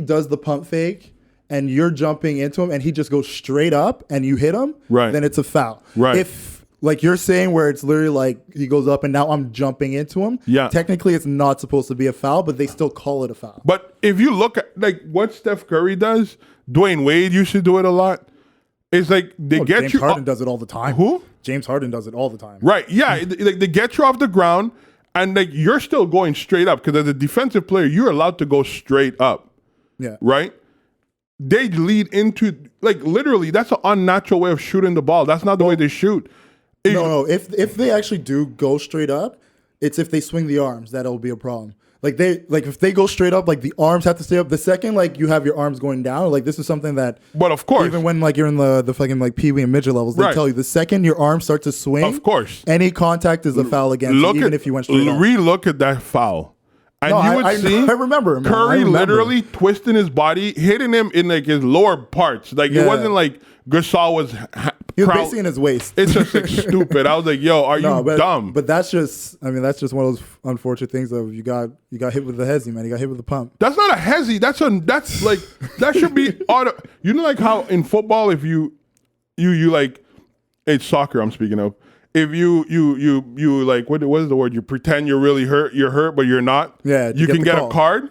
does the pump fake and you're jumping into him and he just goes straight up and you hit him, Right. then it's a foul. Right. If like you're saying where it's literally like he goes up and now I'm jumping into him, Yeah. technically it's not supposed to be a foul, but they still call it a foul. But if you look at like what Steph Curry does, Dwayne Wade used to do it a lot. It's like they get James you Harden does it all the time. Who? James Harden does it all the time. Right. Yeah. Like they get you off the ground and like you're still going straight up, because as a defensive player, you're allowed to go straight up. Yeah. right? They lead into, like, literally, that's an unnatural way of shooting the ball. That's not the way they shoot. No. If they actually do go straight up, it's if they swing the arms that'll be a problem. Like if they go straight up, like the arms have to stay up. The second like you have your arms going down, like this is something that. But of course, even when like you're in the fucking like pee-wee and midget levels, they Right. tell you the second your arms start to swing, of course, any contact is a foul against you, even if you went straight up. Re-look at that foul. And No, you would I see remember, man. I Curry remember. literally twisting his body, hitting him in like his lower parts. Like it Yeah. wasn't like Gasol was. He was basically in his waist. It's just like stupid. I was like, "Yo, are you dumb?" But that's just, I mean, that's just one of those unfortunate things of you got hit with the hezzy, man. You got hit with the pump. That's not a hezzy. That's like that should be auto. You know, like how in football, if you like, it's soccer. I'm speaking of. If you like, what is the word? You pretend you're really hurt. You're hurt, but you're not. Yeah, you can get a call. card.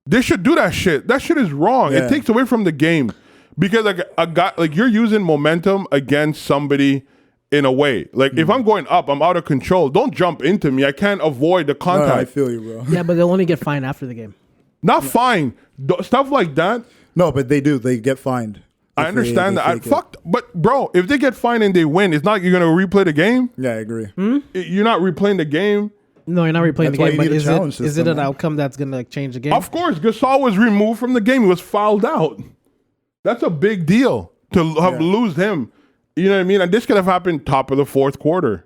They should do that shit. That shit is wrong. Yeah. It takes away from the game because like a guy, like you're using momentum against somebody in a way. Like if I'm going up, I'm out of control. Don't jump into me. I can't avoid the No, contact. I feel you, bro. Yeah, but they'll only get fined after the game. Not fine. Stuff like that. No, but they do. They get fined. I understand that. Fake it. But bro, if they get fined and they win, it's not like you're gonna replay the game. Yeah, I agree. You're not replaying the game. No, you're not replaying That's the why game, you but need a challenge is it system, an man. outcome that's gonna change the game? Of course, Gasol was removed from the game. He was fouled out. That's a big deal to have lose him. You know what I mean? And this could have happened top of the fourth quarter.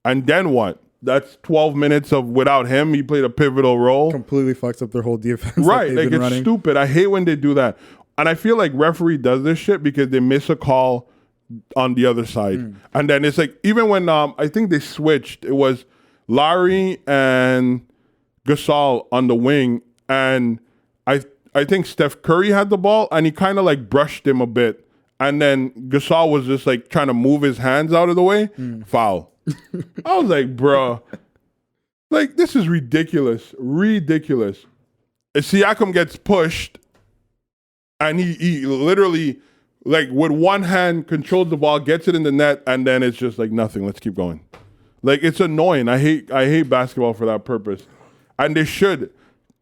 And then what? That's 12 minutes of without him. He played a pivotal role. Completely fucks up their whole defense. that Right. they've Like been it's running. stupid. I hate when they do that. And I feel like referee does this shit because they miss a call on the other side. And then it's like, even when I think they switched, it was Larry and Gasol on the wing. And I think Steph Curry had the ball and he kind of like brushed him a bit. And then Gasol was just like trying to move his hands out of the way. Foul. I was like, bro, like this is ridiculous. Ridiculous. Siakam gets pushed and he literally like with one hand controls the ball, gets it in the net, and then it's just like nothing. Let's keep going. Like it's annoying. I hate basketball for that purpose. And they should.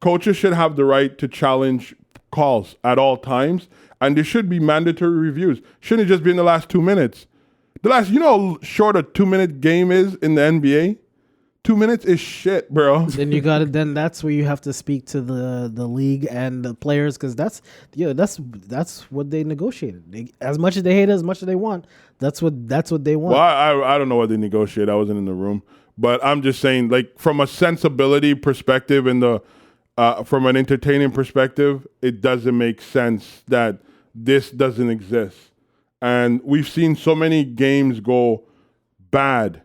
Coaches should have the right to challenge calls at all times. And there should be mandatory reviews. Shouldn't it just be in the last 2 minutes? You know how short a 2-minute game is in the NBA? 2 minutes is shit, bro. Then you got it. Then that's where you have to speak to the league and the players because that's what they negotiated. As much as they hate it, as much as they want, that's what they want. Well, I don't know what they negotiate. I wasn't in the room, but I'm just saying, like from a sensibility perspective and from an entertaining perspective, it doesn't make sense that this doesn't exist. And we've seen so many games go bad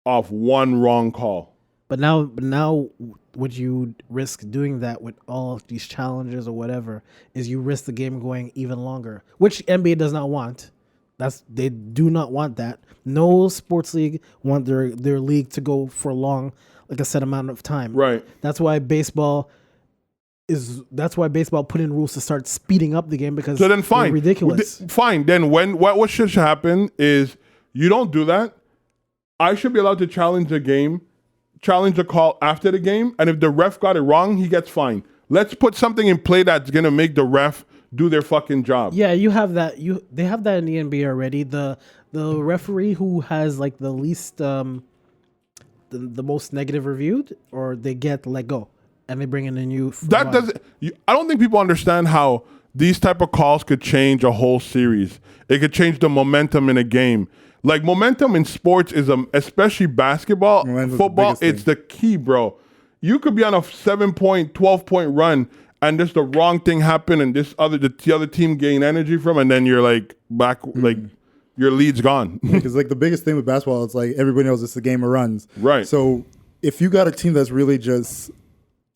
off one wrong call. But now, would you risk doing that with all of these challenges or whatever? Is you risk the game going even longer, which NBA does not want. They do not want that. No sports league want their league to go for long, like a set amount of time. Right. That's why baseball put in rules to start speeding up the game because So then fine. they're ridiculous. Fine. Then what should happen is you don't do that. I should be allowed to challenge a game, challenge a call after the game, and if the ref got it wrong, he gets fined. Let's put something in play that's gonna make the ref do their fucking job. Yeah, you have that. They have that in the NBA already. The referee who has like the least the most negative reviewed, or they get let go and they bring in a new. That doesn't. I don't think people understand how these type of calls could change a whole series. It could change the momentum in a game. Like momentum in sports is especially basketball, Momentum's the football. biggest thing. It's the key, bro. You could be on a 7-point, 12-point run, and just the wrong thing happen, and the other team gain energy from, and then you're like back, like your lead's gone. Because like the biggest thing with basketball, it's like everybody knows it's a game of runs. Right. So if you got a team that's really just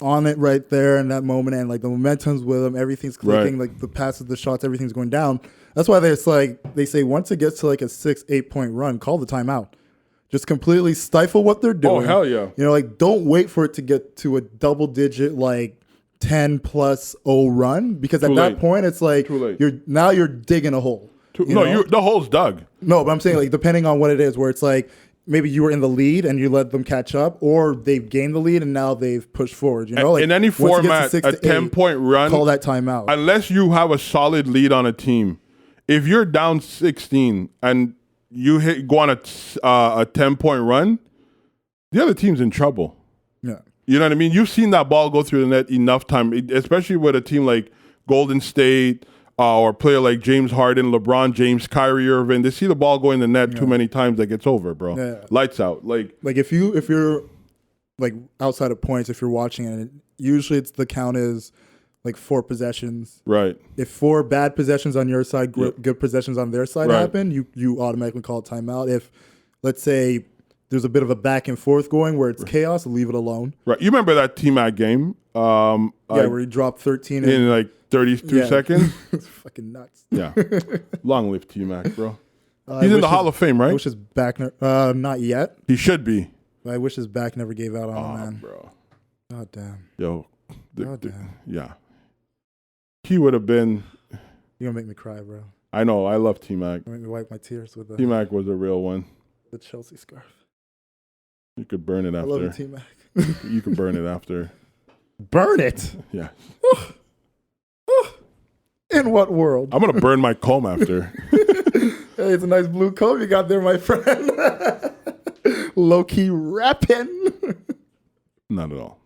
on it right there in that moment, and like the momentum's with them, everything's clicking, Right. like the passes, the shots, everything's going down. That's why they say once it gets to like a 6-8 point run, call the timeout. Just completely stifle what they're doing. Oh, hell yeah. You know, like don't wait for it to get to a double digit like 10+0 run, because at Too that late. point it's like Too late. you're digging a hole. You know? The hole's dug. No, but I'm saying like depending on what it is, where it's like maybe you were in the lead and you let them catch up, or they've gained the lead and now they've pushed forward. You know, like in any once it gets to format, 6 a to 8, 10-point run, call that timeout. unless you have a solid lead on a team. If you're down 16 and you go on a 10-point run, the other team's in trouble. Yeah. You know what I mean? You've seen that ball go through the net enough time, especially with a team like Golden State or a player like James Harden, LeBron James, Kyrie Irving. They see the ball go in the net too many times, like it's over, bro. Yeah. Lights out. Like if you're like outside of points, if you're watching it, usually the count is like 4 possessions. right. If 4 bad possessions on your side, good possessions on their side Right. happen, you automatically call a timeout. If, let's say, there's a bit of a back and forth going where it's chaos, leave it alone. Right. You remember that T-Mac game? Where he dropped 13 in like 32 seconds? It's fucking nuts. Yeah. Long live T-Mac, bro. I He's in wish the Hall of Fame, I right? wish his back, not yet. He should be. But I wish his back never gave out on him, man. Bro. God damn. Yo. God damn. Yeah. He would have been. You're gonna make me cry, bro. I know. I love T-Mac. You're gonna make me wipe my tears with T-Mac was a real one. the Chelsea scarf. You could burn it I love after. you, T-Mac. You could burn it after. Burn it. Yeah. In what world? I'm going to burn my comb after. Hey, it's a nice blue coat you got there, my friend. Low key rapping. Not at all.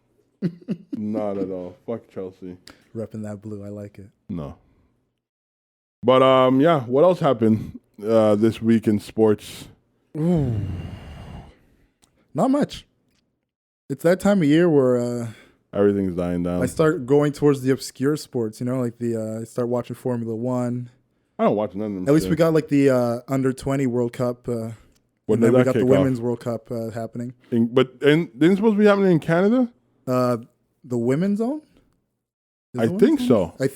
Not at all. Fuck Chelsea. Repping that blue. I like it. No. But yeah, what else happened this week in sports? Not much. It's that time of year where Everything's dying down. I start going towards the obscure sports, you know, like I start watching Formula One. I don't watch none of them. At least shit. we got like the under 20 World Cup. When And did then we that got the kick Women's off? World Cup happening. But didn't it supposed to be happening in Canada? The women's zone? Is I it think women's so. zone?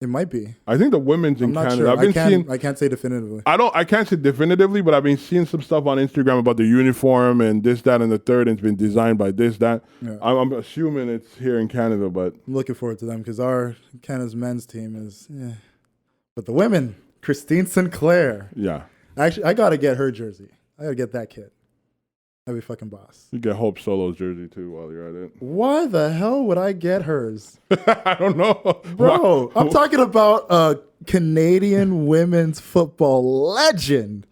It might be. I think the women's in I'm not Canada. sure. I've been seeing. I can't say definitively. I can't say definitively, but I've been seeing some stuff on Instagram about the uniform and this, that, and the third, and it's been designed by this, that. Yeah. I'm assuming it's here in Canada, but I'm looking forward to them because our Canada's men's team is, yeah. But the women, Christine Sinclair. yeah. Actually, I got to get her jersey. I got to get that kid. That'd be fucking boss. You get Hope Solo's jersey too while you're at it. Why the hell would I get hers? I don't know. Bro, Why- I'm talking about a Canadian women's football legend,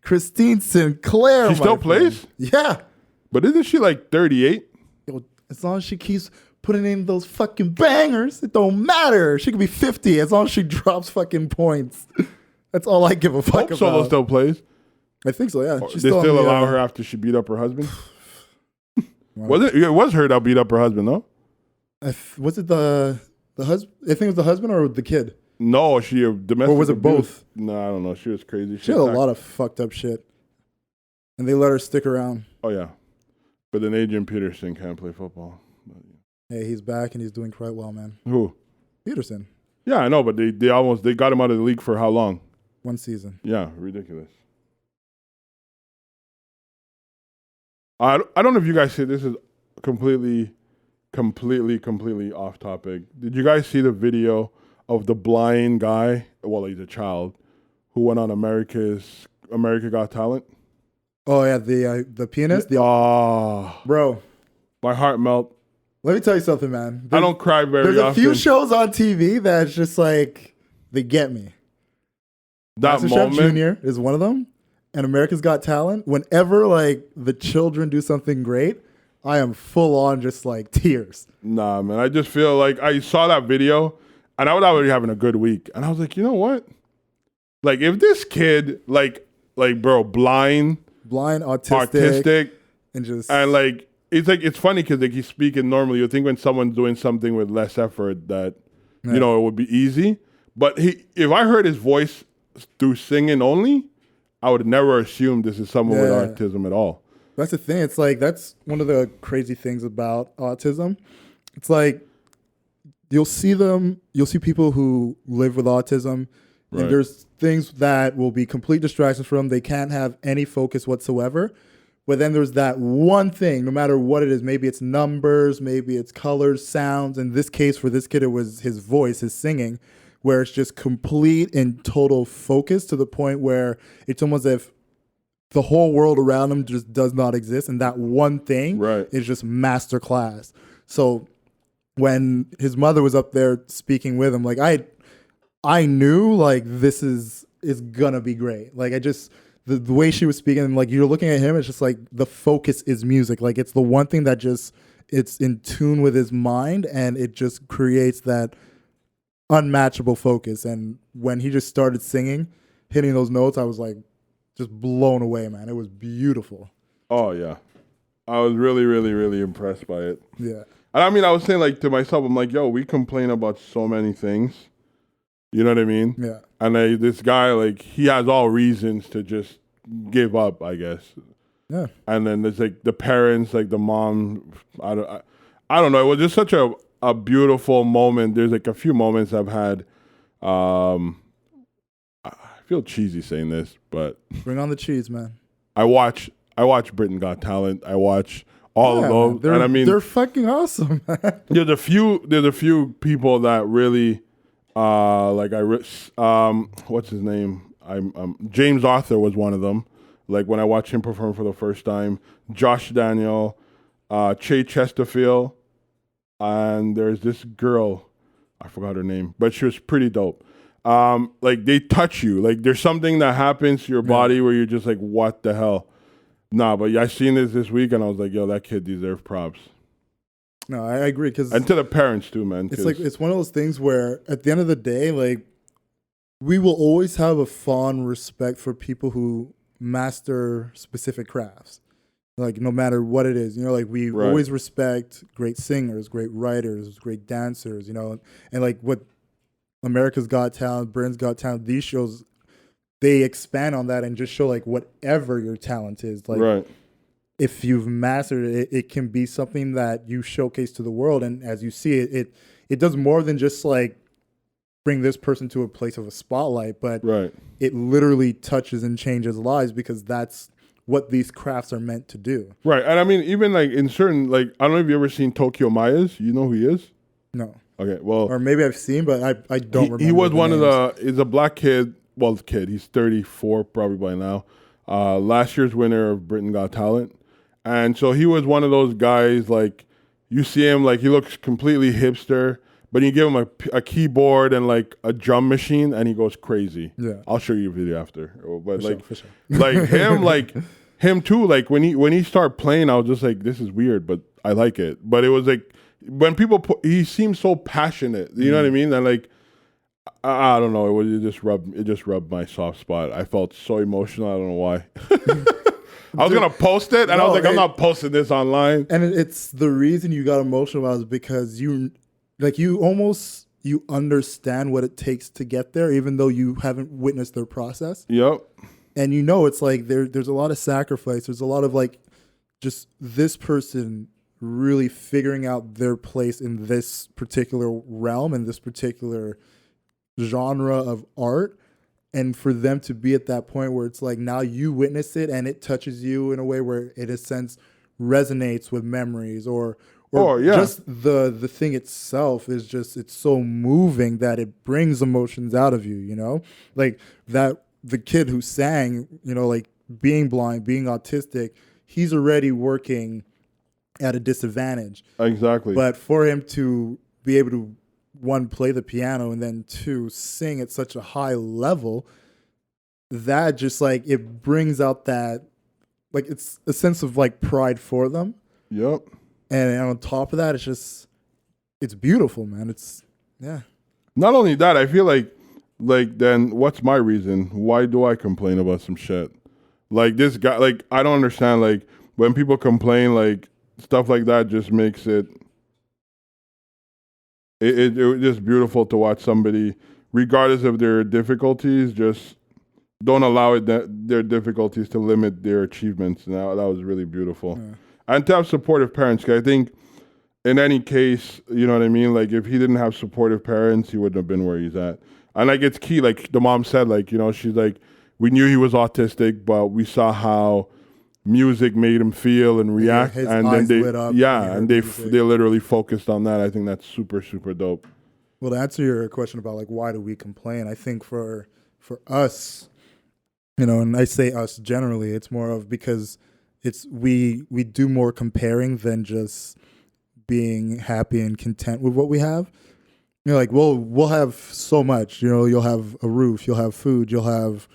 Christine Sinclair. She my still friend. plays? Yeah. But isn't she like 38? Yo, as long as she keeps putting in those fucking bangers, it don't matter. She could be 50 as long as she drops fucking points. That's all I give a fuck Hope Solo about. still plays. I think so, yeah. They She's still on the, allow her after she beat up her husband? It was her that beat up her husband, no? Was it the husband? I think it was the husband or the kid. No, she domestic Or was it abuse. both? No, I don't know. She was crazy. She had a lot of fucked up shit. And they let her stick around. Oh, yeah. But then Adrian Peterson can't play football. Hey, he's back and he's doing quite well, man. Who? Peterson, Yeah, I know, but they got him out of the league for how long? 1 season. Yeah, ridiculous. I don't know if you guys see this is completely off topic. Did you guys see the video of the blind guy? Well, he's a child who went on America Got Talent. Oh yeah, the pianist. Bro, my heart melt. let me tell you something, man. I don't cry very There's a often. few shows on TV that's just like they get me. that MasterChef moment, Junior is one of them, and America's Got Talent. Whenever like the children do something great, I am full on just like tears. nah, man. I just feel like I saw that video, and I was already having a good week, and I was like, you know what? Like, if this kid, like, bro, blind, autistic, and just and like it's funny because like he's speaking normally. You think when someone's doing something with less effort that you know it would be easy. But if I heard his voice through singing only, I would never assume this is someone with autism at all. That's the thing. It's like that's one of the crazy things about autism. It's like you'll see people who live with autism, Right. and there's things that will be complete distractions for them. They can't have any focus whatsoever. But then there's that one thing, no matter what it is, maybe it's numbers, maybe it's colors, sounds. In this case, for this kid, it was his voice, his singing, where it's just complete and total focus to the point where it's almost as if the whole world around him just does not exist, and that one thing Right. is just masterclass. So when his mother was up there speaking with him, like I knew like this is gonna be great. Like I just the way she was speaking, and like you're looking at him, it's just like the focus is music. Like it's the one thing that just it's in tune with his mind, and it just creates that unmatchable focus. And when he just started singing, hitting those notes, I was like just blown away, man. It was beautiful. Oh yeah, I was really, really, really impressed by it. Yeah. And I mean, I was saying like to myself, I'm like, yo, we complain about so many things. You know what I mean? Yeah. And this guy, like, he has all reasons to just give up, I guess. Yeah. And then there's like the parents, like the mom. I don't know. It was just such a beautiful moment. There's like a few moments I've had. I feel cheesy saying this, but Bring on the cheese, man. I watch Britain Got Talent. I watch all Yeah, of those, they're, and I mean, they're fucking awesome, man. there's a few people that really, what's his name? James Arthur was one of them. Like when I watched him perform for the first time, Josh Daniel, Che Chesterfield, and there's this girl, I forgot her name, but she was pretty dope. Like they touch you. Like there's something that happens to your body where you're just like, what the hell? Nah, but I seen this week and I was like, yo, that kid deserves props. No, I agree, because And to the parents too, man. it's like it's one of those things where at the end of the day, like we will always have a fond respect for people who master specific crafts. Like no matter what it is, like we Right. always respect great singers, great writers, great dancers, and like what America's Got Talent, Britain's Got Talent, these shows, they expand on that and just show like whatever your talent is. Like right. if you've mastered it, it can be something that you showcase to the world. And as you see it does more than just like bring this person to a place of a spotlight, but Right. it literally touches and changes lives, because that's what these crafts are meant to do. Right. And I mean, even like in certain, like, I don't know if you ever seen Tokyo Mayas. You know who he is? No. Okay. Well, Or maybe I've seen, but I don't remember. he was the one names. of he's a black kid. Well, kid, he's 34 probably by now. Last year's winner of Britain Got Talent. And so he was one of those guys, like, you see him, like, he looks completely hipster, but you give him a keyboard and, like, a drum machine, and he goes crazy. Yeah. I'll show you a video after. But, For like, sure. like, him too, like, when he started playing, I was just like, this is weird, but I like it. But it was, like, when people he seemed so passionate, you know what I mean? And, like, I don't know, it just rubbed my soft spot. I felt so emotional, I don't know why. I was gonna post it, and I was like, I'm not posting this online. And it's the reason you got emotional about it is because you understand what it takes to get there, even though you haven't witnessed their process. Yep. And it's like there's a lot of sacrifice. There's a lot of like just this person really figuring out their place in this particular realm, in this particular genre of art. And for them to be at that point where it's like now you witness it and it touches you in a way where it, in a sense, resonates with memories or just the thing itself is just, it's so moving that it brings emotions out of you, like that, the kid who sang, like being blind, being autistic, he's already working at a disadvantage. Exactly. But for him to be able to, one, play the piano, and then two, sing at such a high level, that just like it brings out that, like, it's a sense of like pride for them. Yep. And on top of that, it's beautiful, man. Yeah. Not only that, I feel like then what's my reason? Why do I complain about some shit? Like this guy, like I don't understand. Like when people complain, like stuff like that just makes it just beautiful to watch somebody, regardless of their difficulties, just don't allow their difficulties to limit their achievements. And that was really beautiful. Yeah. And to have supportive parents, 'cause I think in any case, you know what I mean? Like if he didn't have supportive parents, he wouldn't have been where he's at. And like it's key, like the mom said, like, she's like, we knew he was autistic, but we saw how music made him feel and react, his and eyes then lit up they literally focused on that. I think that's super, super dope. Well, to answer your question about like why do we complain, I think for us, You know, and I say us generally, it's more of because we do more comparing than just being happy and content with what we have. You know, like we'll have so much, you know, you'll have a roof, you'll have food, you'll have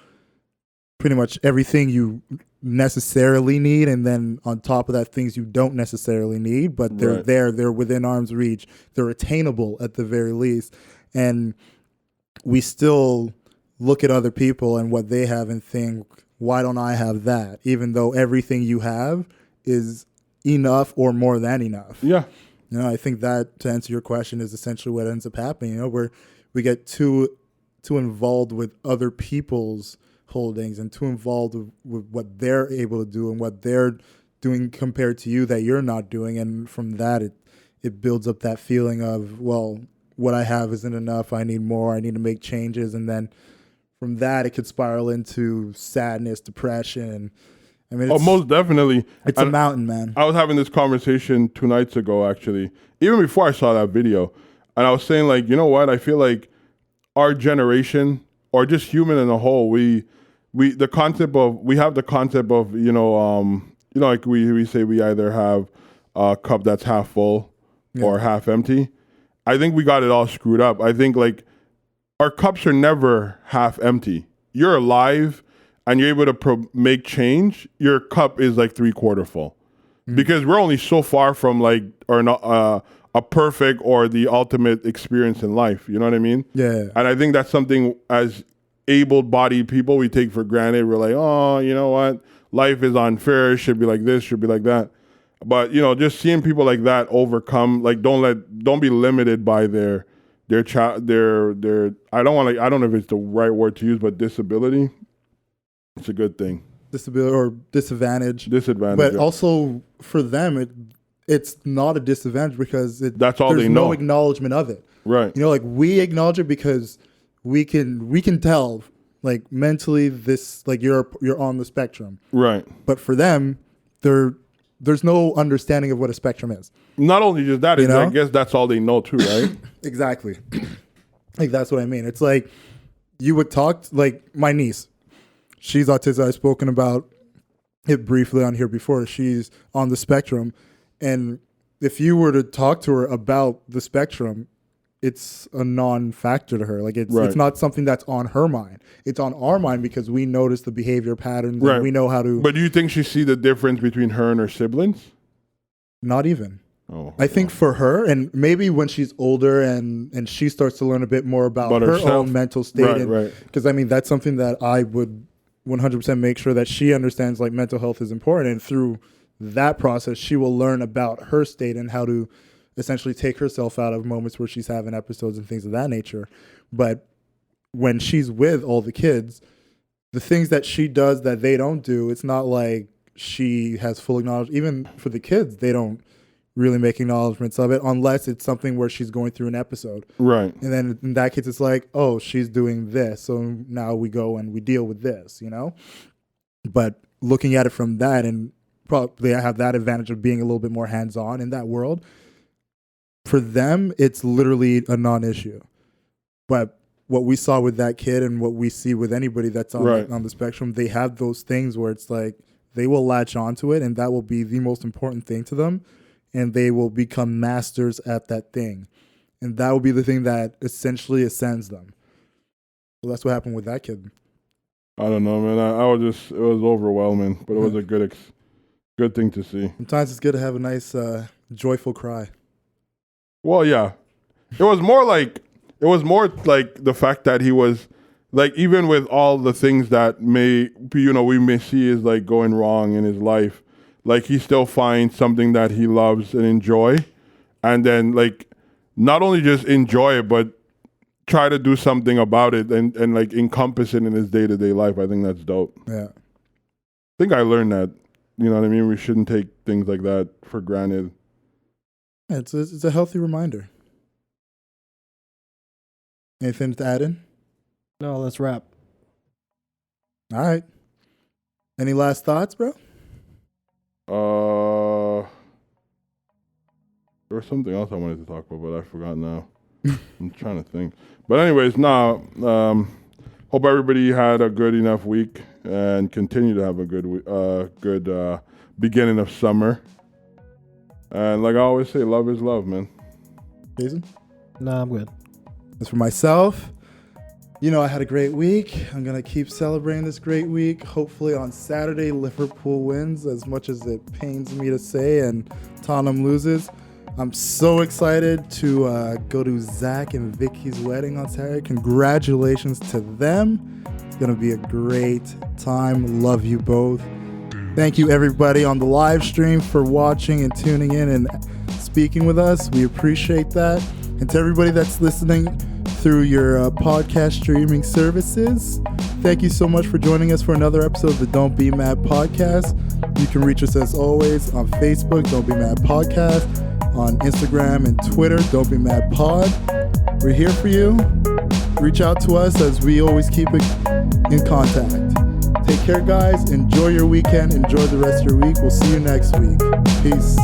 pretty much everything you necessarily need, and then on top of that, things you don't necessarily need, but they're Right. there, they're within arm's reach, they're attainable at the very least. And we still look at other people and what they have and think, why don't I have that? Even though everything you have is enough or more than enough. Yeah. You know, I think that, to answer your question, is essentially what ends up happening. You know, where we get too involved with other people's holdings and too involved with what they're able to do and what they're doing compared to you that you're not doing, and from that it builds up that feeling of, well, what I have isn't enough, I need more, I need to make changes, and then from that it could spiral into sadness, depression. I mean, it's, most definitely. it's a mountain, man. I was having this conversation 2 nights ago, actually, even before I saw that video. And I was saying, like, you know what? I feel like our generation, or just human in a whole, we have the concept of, like we say we either have a cup that's half full or half empty. I think we got it all screwed up. I think, like, our cups are never half empty. You're alive and you're able to make change, your cup is like 3/4 full, because we're only so far from like a perfect or the ultimate experience in life. You know what I mean? Yeah. And I think that's something as able-bodied people we take for granted. We're like, oh, you know what? Life is unfair. It should be like this. Should be like that. But you know, just seeing people like that overcome, like don't be limited by their I don't know if it's the right word to use, but disability. It's a good thing. Disability or disadvantage. Disadvantage. But yeah. also for them, it's not a disadvantage because That's all there's they no know. acknowledgement of it. Right. You know, like we acknowledge it because we can tell, like, mentally this, like, you're on the spectrum. Right. But for them, there's no understanding of what a spectrum is. Not only just that, You know? I guess that's all they know too, right? Exactly. Like, that's what I mean. It's like you would talk like my niece. She's autistic. I've spoken about it briefly on here before. She's on the spectrum. And if you were to talk to her about the spectrum, it's a non-factor to her. Like, it's not something that's on her mind. It's on our mind because we notice the behavior patterns and we know how to. But do you think she see the difference between her and her siblings? Not even. Oh, I think for her, and maybe when she's older and she starts to learn a bit more about her herself. own mental state. Right. Because, I mean, that's something that I would 100% make sure that she understands, like, mental health is important. And through that process, she will learn about her state and how to essentially take herself out of moments where she's having episodes and things of that nature. But when she's with all the kids, the things that she does that they don't do, it's not like she has full acknowledgement. Even for the kids, they don't really make acknowledgments of it unless it's something where she's going through an episode. Right. And then in that case, it's like, oh, she's doing this, so now we go and we deal with this, you know? But looking at it from that, and probably I have that advantage of being a little bit more hands-on in that world, for them, it's literally a non-issue. But what we saw with that kid and what we see with anybody that's on the spectrum, they have those things where it's like they will latch onto it, and that will be the most important thing to them, and they will become masters at that thing. And that will be the thing that essentially ascends them. Well, that's what happened with that kid. I don't know, man. I was just, it was overwhelming, but it was a good thing to see. Sometimes it's good to have a nice, joyful cry. Well, yeah. It was more like the fact that he was, like, even with all the things that we may see is like going wrong in his life, like he still finds something that he loves and enjoy, and then, like, not only just enjoy it, but try to do something about it and like encompass it in his day-to-day life. I think that's dope. Yeah. I think I learned that, you know what I mean? We shouldn't take things like that for granted. Yeah, it's a healthy reminder. Anything to add in? No, let's wrap. All right. Any last thoughts, bro? There was something else I wanted to talk about, but I forgot now. I'm trying to think. But anyways, hope everybody had a good enough week and continue to have a good beginning of summer. And like I always say, love is love, man. Jason? Nah, I'm good. As for myself, I had a great week. I'm going to keep celebrating this great week. Hopefully on Saturday, Liverpool wins, as much as it pains me to say, and Tottenham loses. I'm so excited to go to Zach and Vicky's wedding on Saturday. Congratulations to them. It's going to be a great time. Love you both. Thank you, everybody on the live stream, for watching and tuning in and speaking with us. We appreciate that. And to everybody that's listening through your podcast streaming services, thank you so much for joining us for another episode of the Don't Be Mad podcast. You can reach us as always on Facebook, Don't Be Mad Podcast, on Instagram and Twitter, Don't Be Mad Pod. We're here for you. Reach out to us as we always keep it in contact. Take care, guys. Enjoy your weekend. Enjoy the rest of your week. We'll see you next week. Peace.